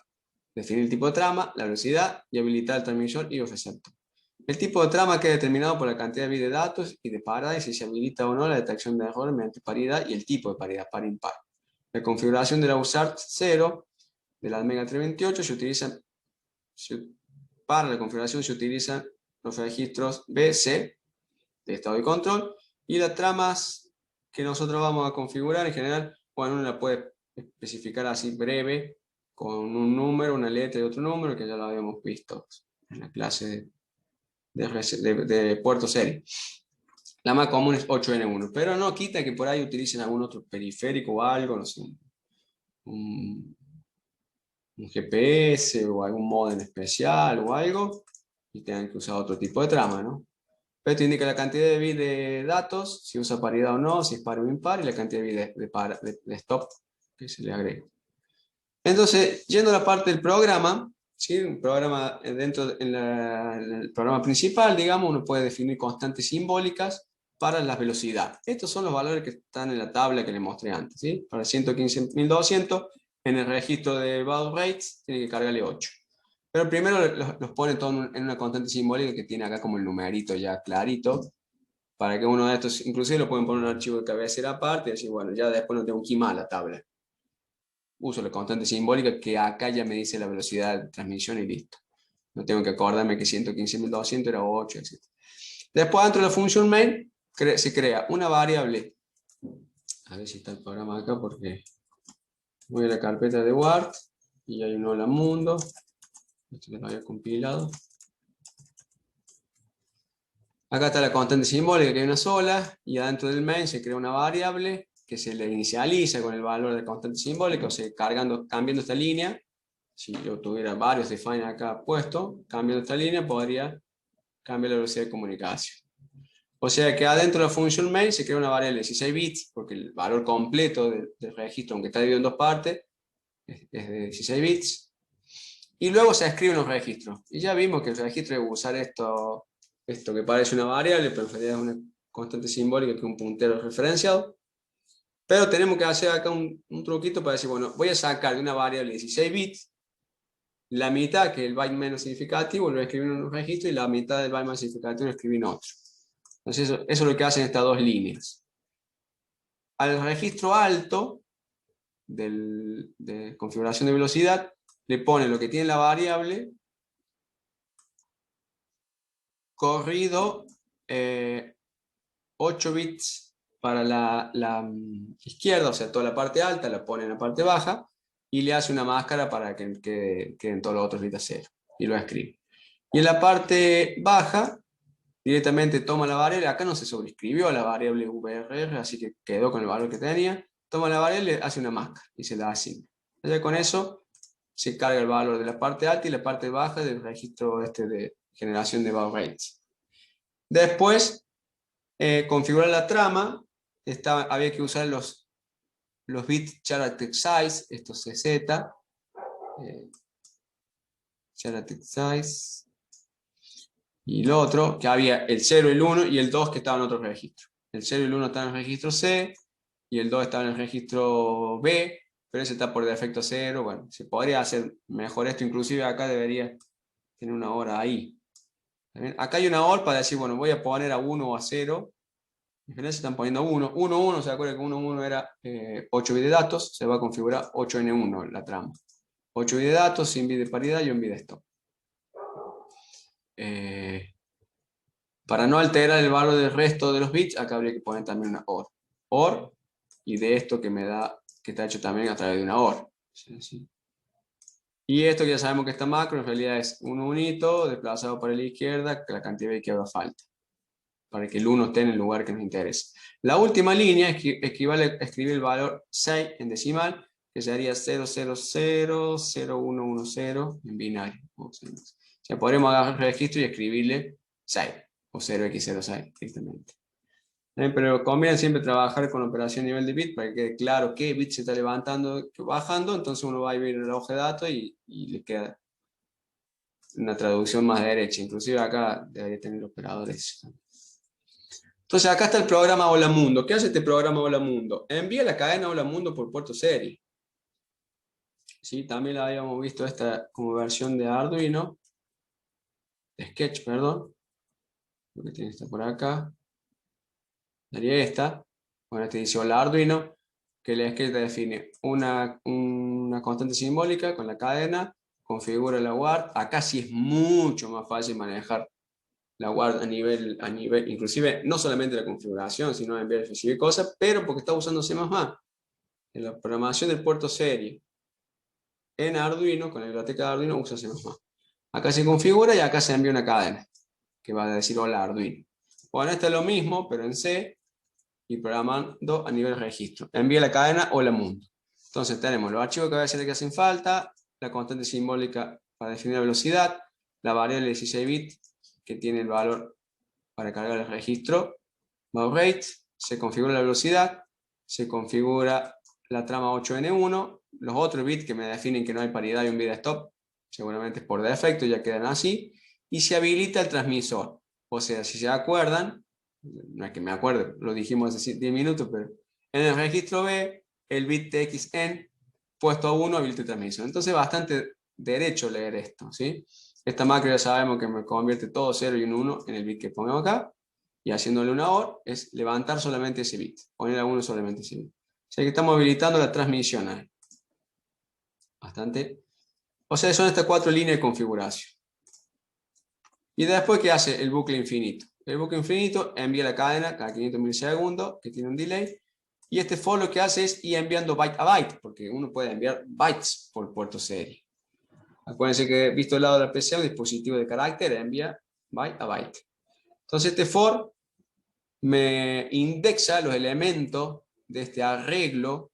definir el tipo de trama, la velocidad y habilitar el transmisor y el receptor. El tipo de trama queda determinado por la cantidad de bits de datos y de parada y si se habilita o no la detección de errores mediante paridad y el tipo de paridad par-impar. La configuración de la USART 0 de la Mega 328 para la configuración se utilizan los registros B, C de estado de control y las tramas que nosotros vamos a configurar en general, bueno, uno la puede especificar así breve con un número, una letra y otro número que ya lo habíamos visto en la clase de puerto serie. La más común es 8N1, pero no quita que por ahí utilicen algún otro periférico o algo, no sé, un GPS o algún modem especial o algo, y tengan que usar otro tipo de trama, ¿no? Pero te indica la cantidad de bits de datos, si usa paridad o no, si es par o impar, y la cantidad de bits de stop que se le agrega. Entonces, yendo a la parte del programa, ¿sí? Un programa en el programa principal, digamos, uno puede definir constantes simbólicas para las velocidades. Estos son los valores que están en la tabla que les mostré antes, ¿sí? Para 115.200, en el registro de baud rates, tiene que cargarle 8. Pero primero los pone todo en una constante simbólica que tiene acá como el numerito ya clarito, para que uno de estos, inclusive lo pueden poner en un archivo de cabecera aparte y decir, bueno, ya después no tengo que ir más a la tabla. Uso la constante simbólica que acá ya me dice la velocidad de transmisión y listo. No tengo que acordarme que 115.200 era 8, etc. Después, dentro de la función main, se crea una variable. A ver si está el programa acá, porque voy a la carpeta de Word y hay un hola mundo. Esto lo había compilado. Acá está la constante simbólica, que hay una sola, y adentro del main se crea una variable que se le inicializa con el valor de constante simbólica, o sea, cambiando esta línea. Si yo tuviera varios define acá puesto, cambiando esta línea, podría cambiar la velocidad de comunicación. O sea que adentro de la función main se crea una variable de 16 bits, porque el valor completo del registro, aunque está dividido en dos partes, es de 16 bits. Y luego se escriben los registros. Y ya vimos que el registro debe usar esto que parece una variable, pero en realidad es una constante simbólica que es un puntero referenciado. Pero tenemos que hacer acá un truquito para decir, bueno, voy a sacar de una variable de 16 bits la mitad, que es el byte menos significativo, lo voy a escribir en un registro y la mitad del byte más significativo lo escribí en otro. Entonces eso es lo que hacen estas dos líneas. Al registro alto de configuración de velocidad, le pone lo que tiene la variable corrido 8 bits para la izquierda, o sea, toda la parte alta la pone en la parte baja y le hace una máscara para que queden todos los otros bits a 0 y lo escribe. Y en la parte baja directamente toma la variable, acá no se sobrescribió a la variable VRR, así que quedó con el valor que tenía, toma la variable, hace una máscara y se la asigna. Entonces con eso se carga el valor de la parte alta y la parte baja del registro de generación de baud rates. Después, configurar la trama, había que usar los bit character size, estos CZ, character size, y lo otro, que había el 0, el 1 y el 2 que estaban en otro registro. El 0 y el 1 estaban en el registro C, y el 2 estaba en el registro B, pero ese está por defecto 0. Bueno, se podría hacer mejor esto, inclusive acá debería tener una hora ahí. Acá hay una OR para decir, bueno, voy a poner a 1 o a 0. En general se están poniendo 1. 1, 1, se acuerdan que 1, 1 era 8 bits de datos, se va a configurar 8N1 la trama. 8 bits de datos, sin bit de paridad y un bit de stop. Para no alterar el valor del resto de los bits, acá habría que poner también una OR. OR, y de esto que me da, que está hecho también a través de una OR. ¿Sí? Y esto que ya sabemos que esta macro en realidad es un unito desplazado para la izquierda, que la cantidad de bits que haga falta, para que el 1 esté en el lugar que nos interesa. La última línea equivale a escribir el valor 6 en decimal, que sería 0000110 en binario. O sea, podremos agarrar el registro y escribirle 6 o 0x06 directamente. Pero conviene siempre trabajar con operación nivel de bit para que quede claro qué bit se está levantando, bajando, entonces uno va a ver la hoja de datos y le queda una traducción más derecha. Inclusive acá debería tener operadores. Entonces acá está el programa Hola Mundo. ¿Qué hace este programa Hola Mundo? Envía la cadena Hola Mundo por puerto serie. ¿Sí? También la habíamos visto esta como versión de Arduino. De Sketch, perdón. Lo que tiene esta por acá. Daría esta. Bueno, este dice Hola Arduino. Que el Sketch define una constante simbólica con la cadena. Configura la guard. Acá sí es mucho más fácil manejar la guarda a nivel, inclusive no solamente la configuración, sino enviar y recibir cosas, pero porque está usando C++. En la programación del puerto serie en Arduino, con la biblioteca de Arduino, usa C++. Acá se configura y acá se envía una cadena, que va a decir hola Arduino. Bueno, esto es lo mismo, pero en C, y programando a nivel registro. Envía la cadena hola mundo. Entonces tenemos los archivos que voy a decir que hacen falta, la constante simbólica para definir la velocidad, la variable de 16 bits, que tiene el valor para cargar el registro, baud rate, se configura la velocidad, se configura la trama 8N1, los otros bits que me definen que no hay paridad y un bit de stop, seguramente es por defecto, ya quedan así, y se habilita el transmisor. O sea, si se acuerdan, no es que me acuerde, lo dijimos hace 10 minutos, pero en el registro B, el bit TXN puesto a 1 habilita el transmisor. Entonces, bastante derecho leer esto, ¿sí? Esta macro ya sabemos que me convierte todo 0 y un 1 en el bit que pongo acá, y haciéndole una OR es levantar solamente ese bit, poner a 1 solamente ese bit. O sea que estamos habilitando la transmisión ahí. Bastante. O sea, son estas 4 líneas de configuración. Y después, ¿qué hace el bucle infinito? El bucle infinito envía la cadena cada 500 milisegundos, que tiene un delay, y este for lo que hace es ir enviando byte a byte, porque uno puede enviar bytes por puerto serie. Acuérdense que, visto el lado de la PC, un dispositivo de carácter envía byte a byte. Entonces este for me indexa los elementos de este arreglo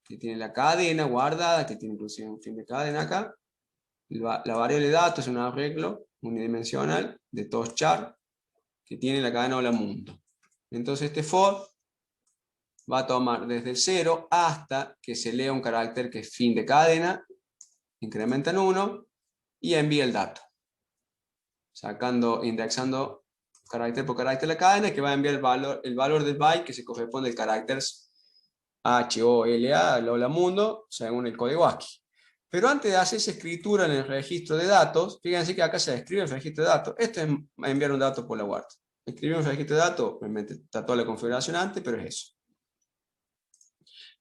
que tiene la cadena guardada, que tiene inclusive un fin de cadena acá. La variable de datos es un arreglo unidimensional de todos char que tiene la cadena hola mundo. Entonces este for va a tomar desde el 0 hasta que se lea un carácter que es fin de cadena, incrementa en 1 y envía el dato, indexando carácter por carácter la cadena, que va a enviar el valor del byte que se corresponde al carácter HOLA, el hola mundo, según el código ASCII. Pero antes de hacer esa escritura en el registro de datos, fíjense que acá se escribe el registro de datos. Esto es enviar un dato por la guarda. Escribir un registro de datos, obviamente está toda la configuración antes, pero es eso.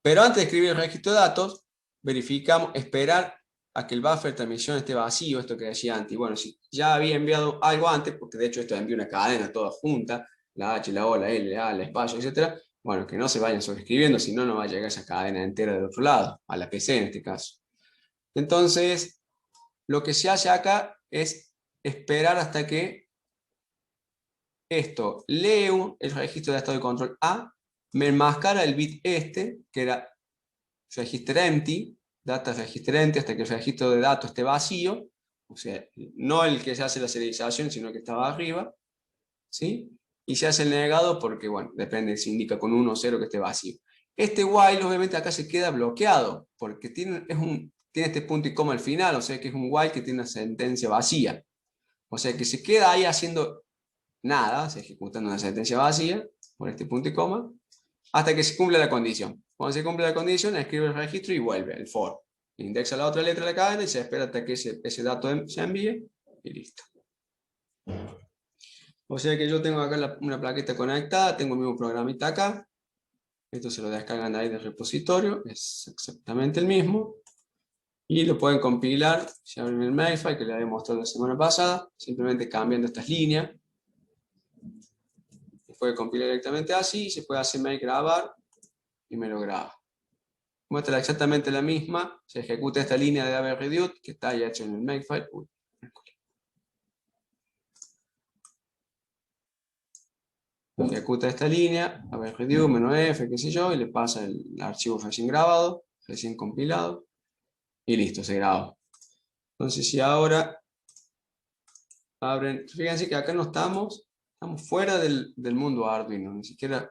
Pero antes de escribir el registro de datos, verificamos, esperar a que el buffer de transmisión esté vacío, esto que decía antes. Bueno, si ya había enviado algo antes, porque de hecho esto envía una cadena toda junta, la H, la O, la L, la A, el espacio, etc. Bueno, que no se vayan sobreescribiendo, si no, no va a llegar esa cadena entera del otro lado, a la PC en este caso. Entonces, lo que se hace acá es esperar hasta que esto lee el registro de estado de control A, me enmascara el bit este, que era register empty, data register empty, hasta que el registro de datos esté vacío, o sea, no el que se hace la serialización, sino el que estaba arriba, ¿sí? Y se hace el negado porque, bueno, depende, se indica con 1 o 0 que esté vacío. Este while obviamente acá se queda bloqueado, porque tiene este punto y coma al final, o sea que es un while que tiene una sentencia vacía. O sea que se queda ahí haciendo nada, se ejecutando una sentencia vacía, por este punto y coma, hasta que se cumpla la condición. Cuando se cumple la condición, escribe el registro y vuelve, el for. Indexa la otra letra de la cadena y se espera hasta que ese dato se envíe y listo. O sea que yo tengo acá una plaqueta conectada, tengo el mismo programita acá. Esto se lo descargan de ahí del repositorio, es exactamente el mismo. Y lo pueden compilar, si abren el Makefile que les había mostrado la semana pasada, simplemente cambiando estas líneas. Se puede compilar directamente así, se puede hacer make grabar y me lo graba. Muestra exactamente la misma, se ejecuta esta línea de ABReduce que está ya hecho en el Makefile. Ejecuta esta línea, ABReduce, "-f", qué sé yo, y le pasa el archivo recién grabado, recién compilado, y listo, se graba. Entonces si ahora abren, fíjense que acá no estamos fuera del mundo Arduino, ni siquiera.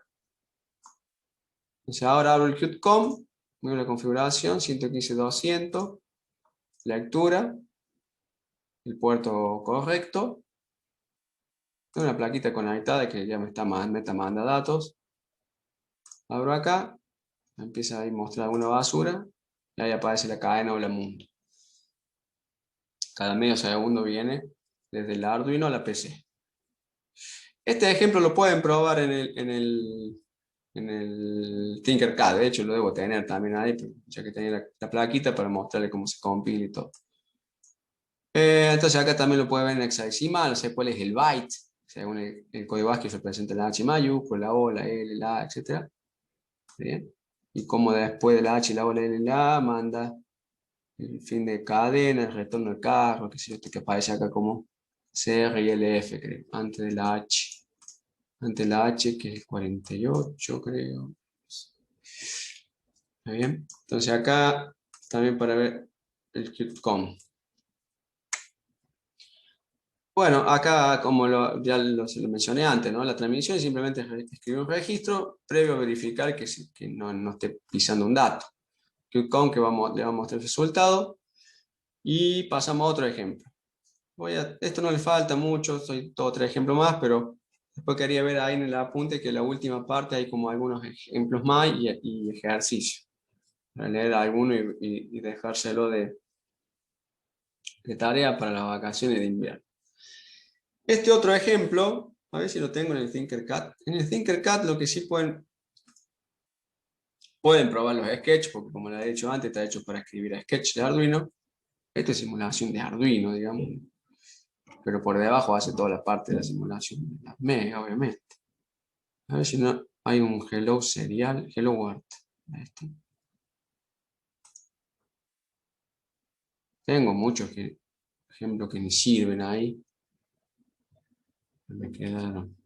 Entonces ahora abro el Qt.com, voy a la configuración, 115.200, lectura, el puerto correcto, tengo una plaquita conectada que ya me manda datos, abro acá, empieza a mostrar una basura, y ahí aparece la cadena Hola Mundo. Cada medio segundo viene desde el Arduino a la PC. Este ejemplo lo pueden probar en el Tinkercad, de hecho lo debo tener también ahí, ya que tenía la plaquita para mostrarle cómo se compila y todo. Entonces acá también lo pueden ver en hexadecimal, no sé cuál es el byte, según el código ASCII representa la H mayúscula, la O, la L, la A, etc. ¿Bien? Y como después de la H, la O, la L, la A, manda el fin de cadena, el retorno del carro, que aparece acá como CR y LF, creo, antes de la H. Antes la H, que es el 48, creo. ¿Está bien? Entonces acá también para ver el Qt.com. Bueno, acá como se lo mencioné antes, ¿no? La transmisión es simplemente escribir un registro previo a verificar que no esté pisando un dato. Qt.com que le va a mostrar el resultado. Y pasamos a otro ejemplo. Esto no le falta mucho, soy todo otro ejemplo más, pero después quería ver ahí en el apunte que en la última parte hay como algunos ejemplos más y ejercicios. Para leer alguno y dejárselo de tarea para las vacaciones de invierno. Este otro ejemplo, a ver si lo tengo en el Tinkercad. En el Tinkercad lo que sí pueden probar los sketches, porque como les he dicho antes, está hecho para escribir sketch de Arduino. Esto es simulación de Arduino, digamos. Pero por debajo hace toda la parte de la simulación de las Mega, obviamente. A ver si no hay un Hello serial, Hello World. Tengo muchos ejemplos que ni sirven ahí. Me quedaron.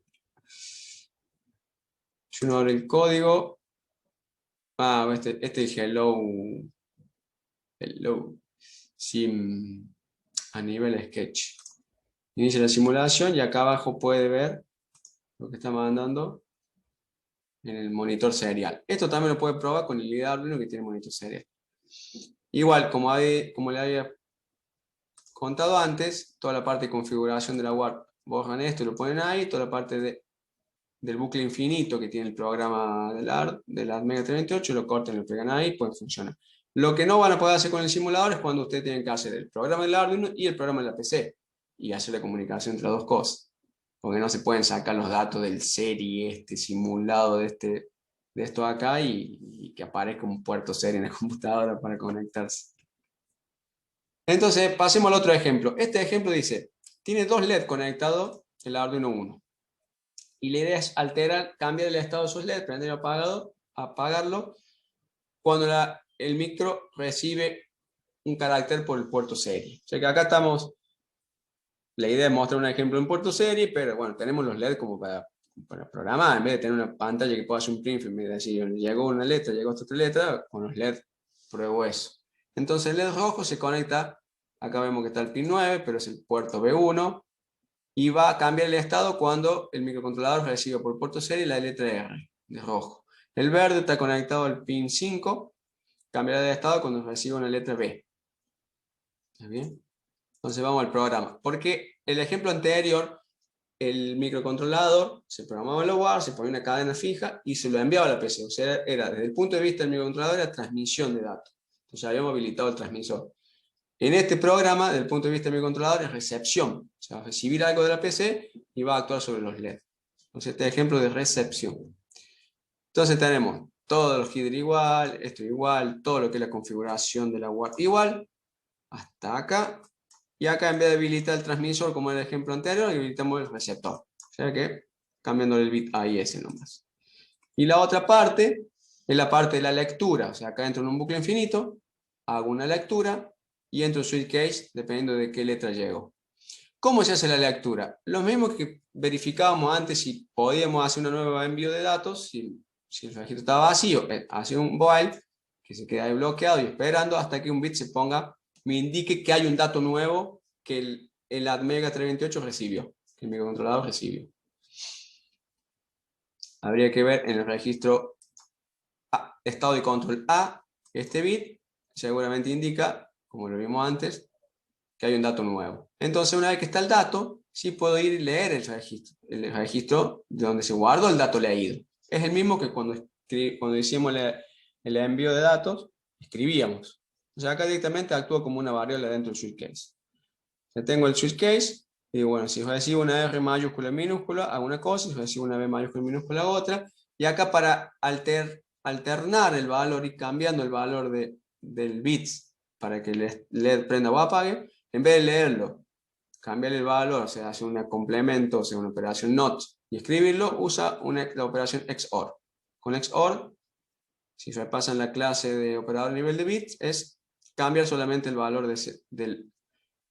Si uno abre el código. Este es Hello Sim a nivel sketch. Inicia la simulación y acá abajo puede ver lo que está mandando en el monitor serial. Esto también lo puede probar con el IDE Arduino que tiene monitor serial. Igual, como le había contado antes, toda la parte de configuración de la WARP borran esto y lo ponen ahí, toda la parte del bucle infinito que tiene el programa de la Mega 328 lo cortan y lo pegan ahí, pueden funcionar. Lo que no van a poder hacer con el simulador es cuando ustedes tienen que hacer el programa del Arduino y el programa de la PC y hacer la comunicación entre las dos cosas. Porque no se pueden sacar los datos del serie simulado de esto acá y que aparezca un puerto serie en la computadora para conectarse. Entonces, pasemos al otro ejemplo. Este ejemplo dice, tiene dos LED conectados el Arduino 1. Y la idea es cambiar el estado de sus LED, prender y apagarlo, cuando el micro recibe un carácter por el puerto serie. O sea que acá estamos, la idea es mostrar un ejemplo en puerto serie, pero bueno, tenemos los LED como para programar, en vez de tener una pantalla que pueda hacer un print, en vez de decir, llegó una letra, llegó otra letra, con los LED pruebo eso. Entonces el LED rojo se conecta, acá vemos que está el pin 9, pero es el puerto B1, y va a cambiar el estado cuando el microcontrolador reciba por puerto serie la letra R, de rojo. El verde está conectado al pin 5, cambiará de estado cuando reciba una letra B. ¿Está bien? Entonces vamos al programa. Porque el ejemplo anterior, el microcontrolador se programaba en la UART, se ponía una cadena fija y se lo enviaba a la PC. O sea, era desde el punto de vista del microcontrolador, era transmisión de datos. Entonces habíamos habilitado el transmisor. En este programa, desde el punto de vista del microcontrolador, es recepción. O sea, va a recibir algo de la PC y va a actuar sobre los LED. Entonces este ejemplo de recepción. Entonces tenemos todos los headers igual, esto igual, todo lo que es la configuración de la UART igual, hasta acá. Y acá en vez de habilitar el transmisor como en el ejemplo anterior, habilitamos el receptor. O sea que cambiando el bit A y S nomás. Y la otra parte es la parte de la lectura. O sea, acá entro en un bucle infinito, hago una lectura y entro en switch case dependiendo de qué letra llego. ¿Cómo se hace la lectura? Lo mismo que verificábamos antes si podíamos hacer una nueva envío de datos, si el registro estaba vacío, hace un while que se queda ahí bloqueado y esperando hasta que un bit se ponga, me indique que hay un dato nuevo que el ATmega 328 recibió, que el microcontrolador recibió. Habría que ver en el registro estado de control A, este bit seguramente indica, como lo vimos antes, que hay un dato nuevo. Entonces, una vez que está el dato, sí puedo ir y leer el registro de donde se guardó el dato leído. Es el mismo que cuando hicimos el envío de datos, escribíamos. O sea, acá directamente actúa como una variable dentro del switch case. Ya tengo el switch case, y bueno, si recibo una R mayúscula minúscula, hago una cosa, si recibo una B mayúscula minúscula, otra. Y acá para alternar el valor y cambiando el valor del bits para que el LED prenda o apague, en vez de leerlo, cambiar el valor, o sea, hacer un complemento, o sea, una operación NOT, y escribirlo, usa la operación XOR. Con XOR, si repasan la clase de operador nivel de bits, es cambiar solamente el valor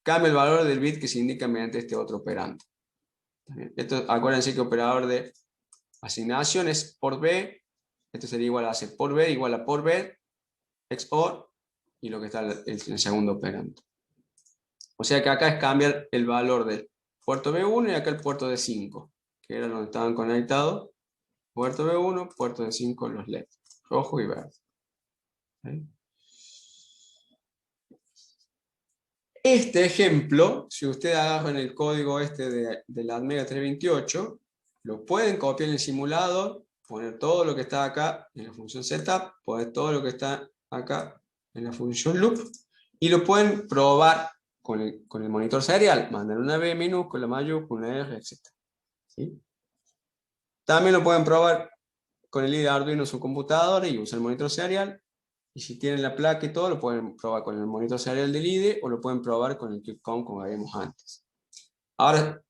cambia el valor del bit que se indica mediante este otro operante. Esto, acuérdense que operador de asignación es por B, esto sería igual a C por B, igual a por B, XOR, y lo que está el segundo operante. O sea que acá es cambiar el valor del puerto B1 y acá el puerto D5, que era donde estaban conectados. Puerto B1, puerto D5, los LED, rojo y verde. ¿Sí? Este ejemplo, si ustedes agarran el código este de la ATmega 328, lo pueden copiar en el simulador, poner todo lo que está acá en la función setup, poner todo lo que está acá en la función loop, y lo pueden probar con el monitor serial, mandar una B minúscula, mayúscula, una R, etc. ¿Sí? También lo pueden probar con el IDE Arduino en su computadora y usar el monitor serial. Y si tienen la placa y todo, lo pueden probar con el monitor serial del IDE o lo pueden probar con el QuickCom como habíamos antes. Ahora,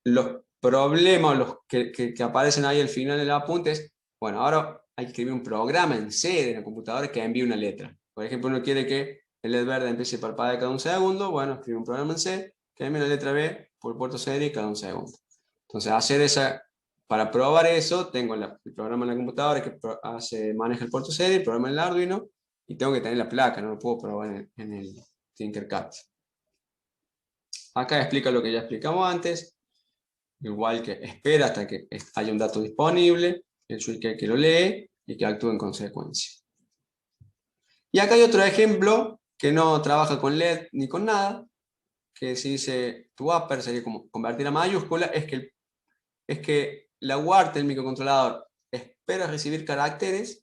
los problemas los que aparecen ahí al final del apunte es, bueno, ahora hay que escribir un programa en C de la computadora que envíe una letra. Por ejemplo, uno quiere que el LED verde empiece a parpadear cada un segundo, bueno, escribe un programa en C que envíe una letra B por puerto serie cada un segundo. Entonces, para probar eso, tengo el programa en la computadora que maneja el puerto serie, el programa en el Arduino, y tengo que tener la placa, no lo puedo probar en el Tinkercad. Acá explica lo que ya explicamos antes, igual que espera hasta que haya un dato disponible, el switch que lo lee y que actúe en consecuencia. Y acá hay otro ejemplo que no trabaja con LED ni con nada, que si dice to upper sería como convertir a mayúscula, es que la UART del microcontrolador espera recibir caracteres,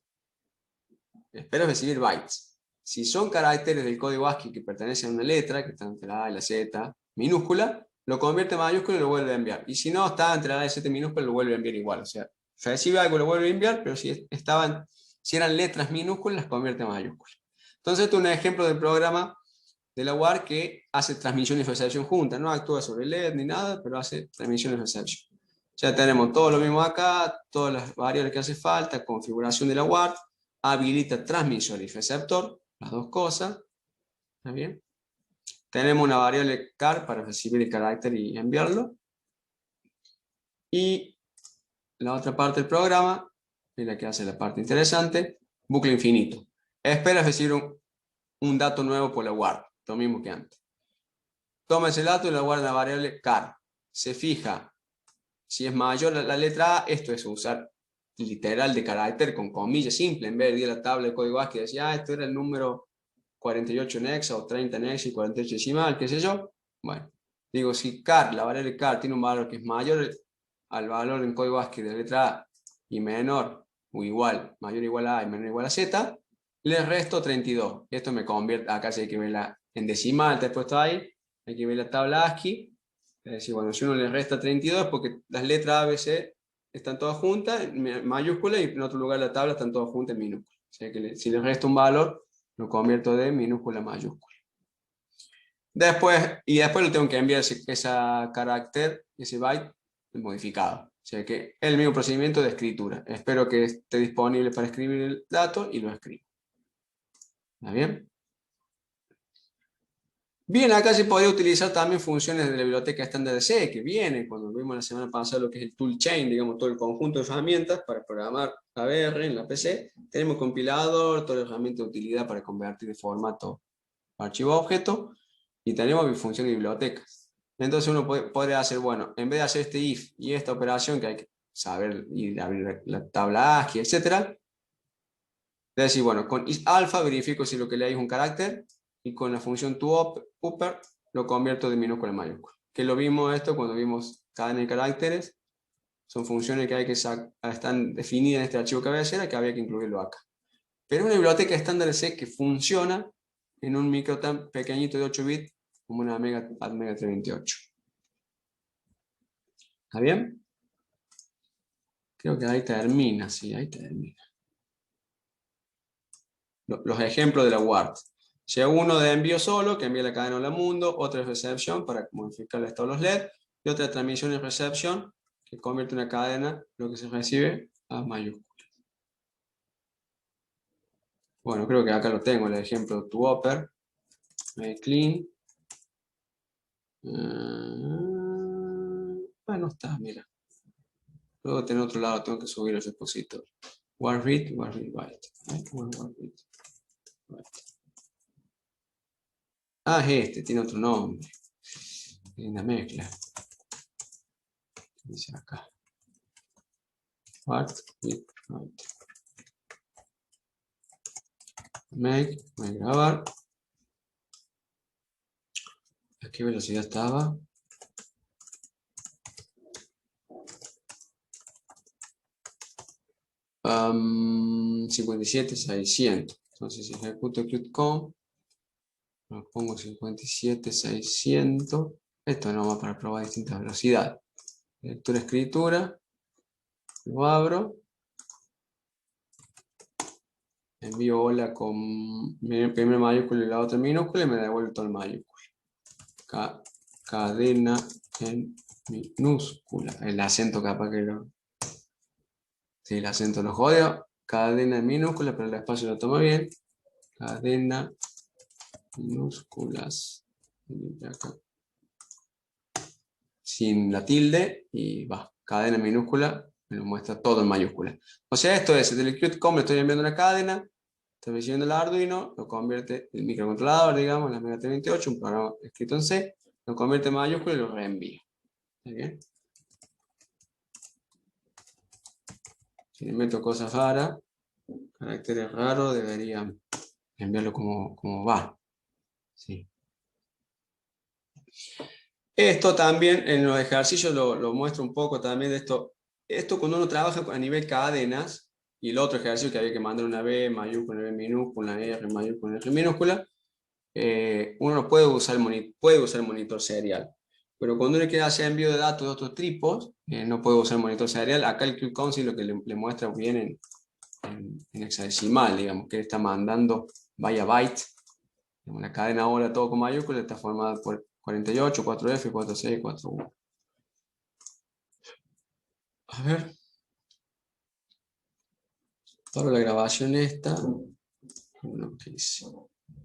espera recibir bytes. Si son caracteres del código ASCII que pertenecen a una letra, que está entre la A y la Z minúscula, lo convierte en mayúscula y lo vuelve a enviar. Y si no está entre la A y la Z minúscula, lo vuelve a enviar igual. O sea, recibe algo, lo vuelve a enviar, pero si eran letras minúsculas, las convierte en mayúsculas. Entonces, este es un ejemplo del programa de la UART que hace transmisión y recepción juntas. No actúa sobre LED ni nada, pero hace transmisión y recepción. Ya tenemos todo lo mismo acá, todas las variables que hace falta, configuración de la UART, habilita transmisor y receptor, las dos cosas. ¿Está bien? Tenemos una variable car para recibir el carácter y enviarlo. Y la otra parte del programa, es la que hace la parte interesante, bucle infinito. Espera recibir un dato nuevo por la UART, lo mismo que antes. Toma ese dato y lo guarda en la variable car. se fija, si es mayor la letra A, esto es usar literal de carácter con comillas simple, en vez de ir a la tabla de código ASCII y decir, esto era el número 48 en hexa o 30 en hexa y 48 decimal, qué sé yo. Bueno, digo, si car, la variable car tiene un valor que es mayor al valor en código ASCII de la letra A y menor o igual, mayor o igual a A y menor o igual a Z, le resto 32. Esto me convierte, acá sí hay que verla en decimal, te he puesto ahí, hay que ver la tabla ASCII. Es decir, bueno, si uno le resta 32 porque las letras A, B, C están todas juntas en mayúscula y en otro lugar de la tabla están todas juntas en minúscula. O sea que si le resto un valor, lo convierto de minúscula a mayúscula. Después le tengo que enviar ese carácter, ese byte modificado. O sea que es el mismo procedimiento de escritura. Espero que esté disponible para escribir el dato y lo escribo. ¿Está bien? Bien, acá se podría utilizar también funciones de la biblioteca estándar de C, que viene cuando vimos la semana pasada lo que es el toolchain, digamos, todo el conjunto de herramientas para programar ABR en la PC. Tenemos compilador, toda la herramienta de utilidad para convertir de formato archivo a objeto, y tenemos funciones de biblioteca. Entonces uno podría hacer, bueno, en vez de hacer este if y esta operación que hay que saber y abrir la tabla ASCII, etc., es decir, bueno, con is-alpha verifico si lo que leí es un carácter y con la función toUpper lo convierto de minúscula a mayúscula. Que lo vimos esto cuando vimos cadena de caracteres. Son funciones que están definidas en este archivo cabecera que había que incluirlo acá. Pero una biblioteca estándar de C que funciona en un micro tan pequeñito de 8 bits como una Mega 328. ¿Está bien? Creo que ahí termina, sí, ahí termina. Los ejemplos de la WART. Si uno de envío solo, que envía la cadena Hola Mundo, otra es recepción para modificar el estado de los LED, y otra transmisión y recepción, que convierte una cadena, lo que se recibe, a mayúsculas. Bueno, creo que acá lo tengo, el ejemplo toOpper, clean. Bueno, está, mira. Luego en otro lado tengo que subir el repositorio. Warread, write. Es este, tiene otro nombre. Tiene una mezcla. Dice acá. Write. Voy a grabar. ¿A qué velocidad estaba? Um, 57,600. Entonces si ejecuto qt.com, lo pongo 57,600. Esto no va para probar distintas velocidades. Lectura, escritura. Lo abro. Envío hola con primera mayúscula y la otra minúscula y me devuelve todo el mayúscula. Cadena en minúscula. El acento capaz que lo... Sí, el acento lo jodió. Cadena en minúscula, pero el espacio lo toma bien. Cadena minúsculas. Acá. Sin la tilde y va. Cadena minúscula, me lo muestra todo en mayúscula. O sea, esto es, del qt.com le estoy enviando una cadena, estoy recibiendo el Arduino, lo convierte el microcontrolador, digamos, la Mega 328, un programa escrito en C, lo convierte en mayúscula y lo reenvía. ¿Está bien? Si le meto cosas raras, caracteres raros, debería enviarlo como va. Sí. Esto también en los ejercicios lo muestro un poco también de esto. Esto cuando uno trabaja a nivel cadenas, y el otro ejercicio que había que mandar una B mayúscula, una B minúscula, una R mayúscula, una R minúscula, uno no puede usar el monitor serial. Pero cuando uno quiere hacer envío de datos de otros tipos, no puede usar el monitor serial. Acá el QConsole lo que le muestra bien en hexadecimal, digamos, que está mandando vaya byte. La cadena ahora todo con mayúscula está formada por 48, 4F, 4C, 4U. A ver. Paro la grabación esta. Bueno, ¿qué hice?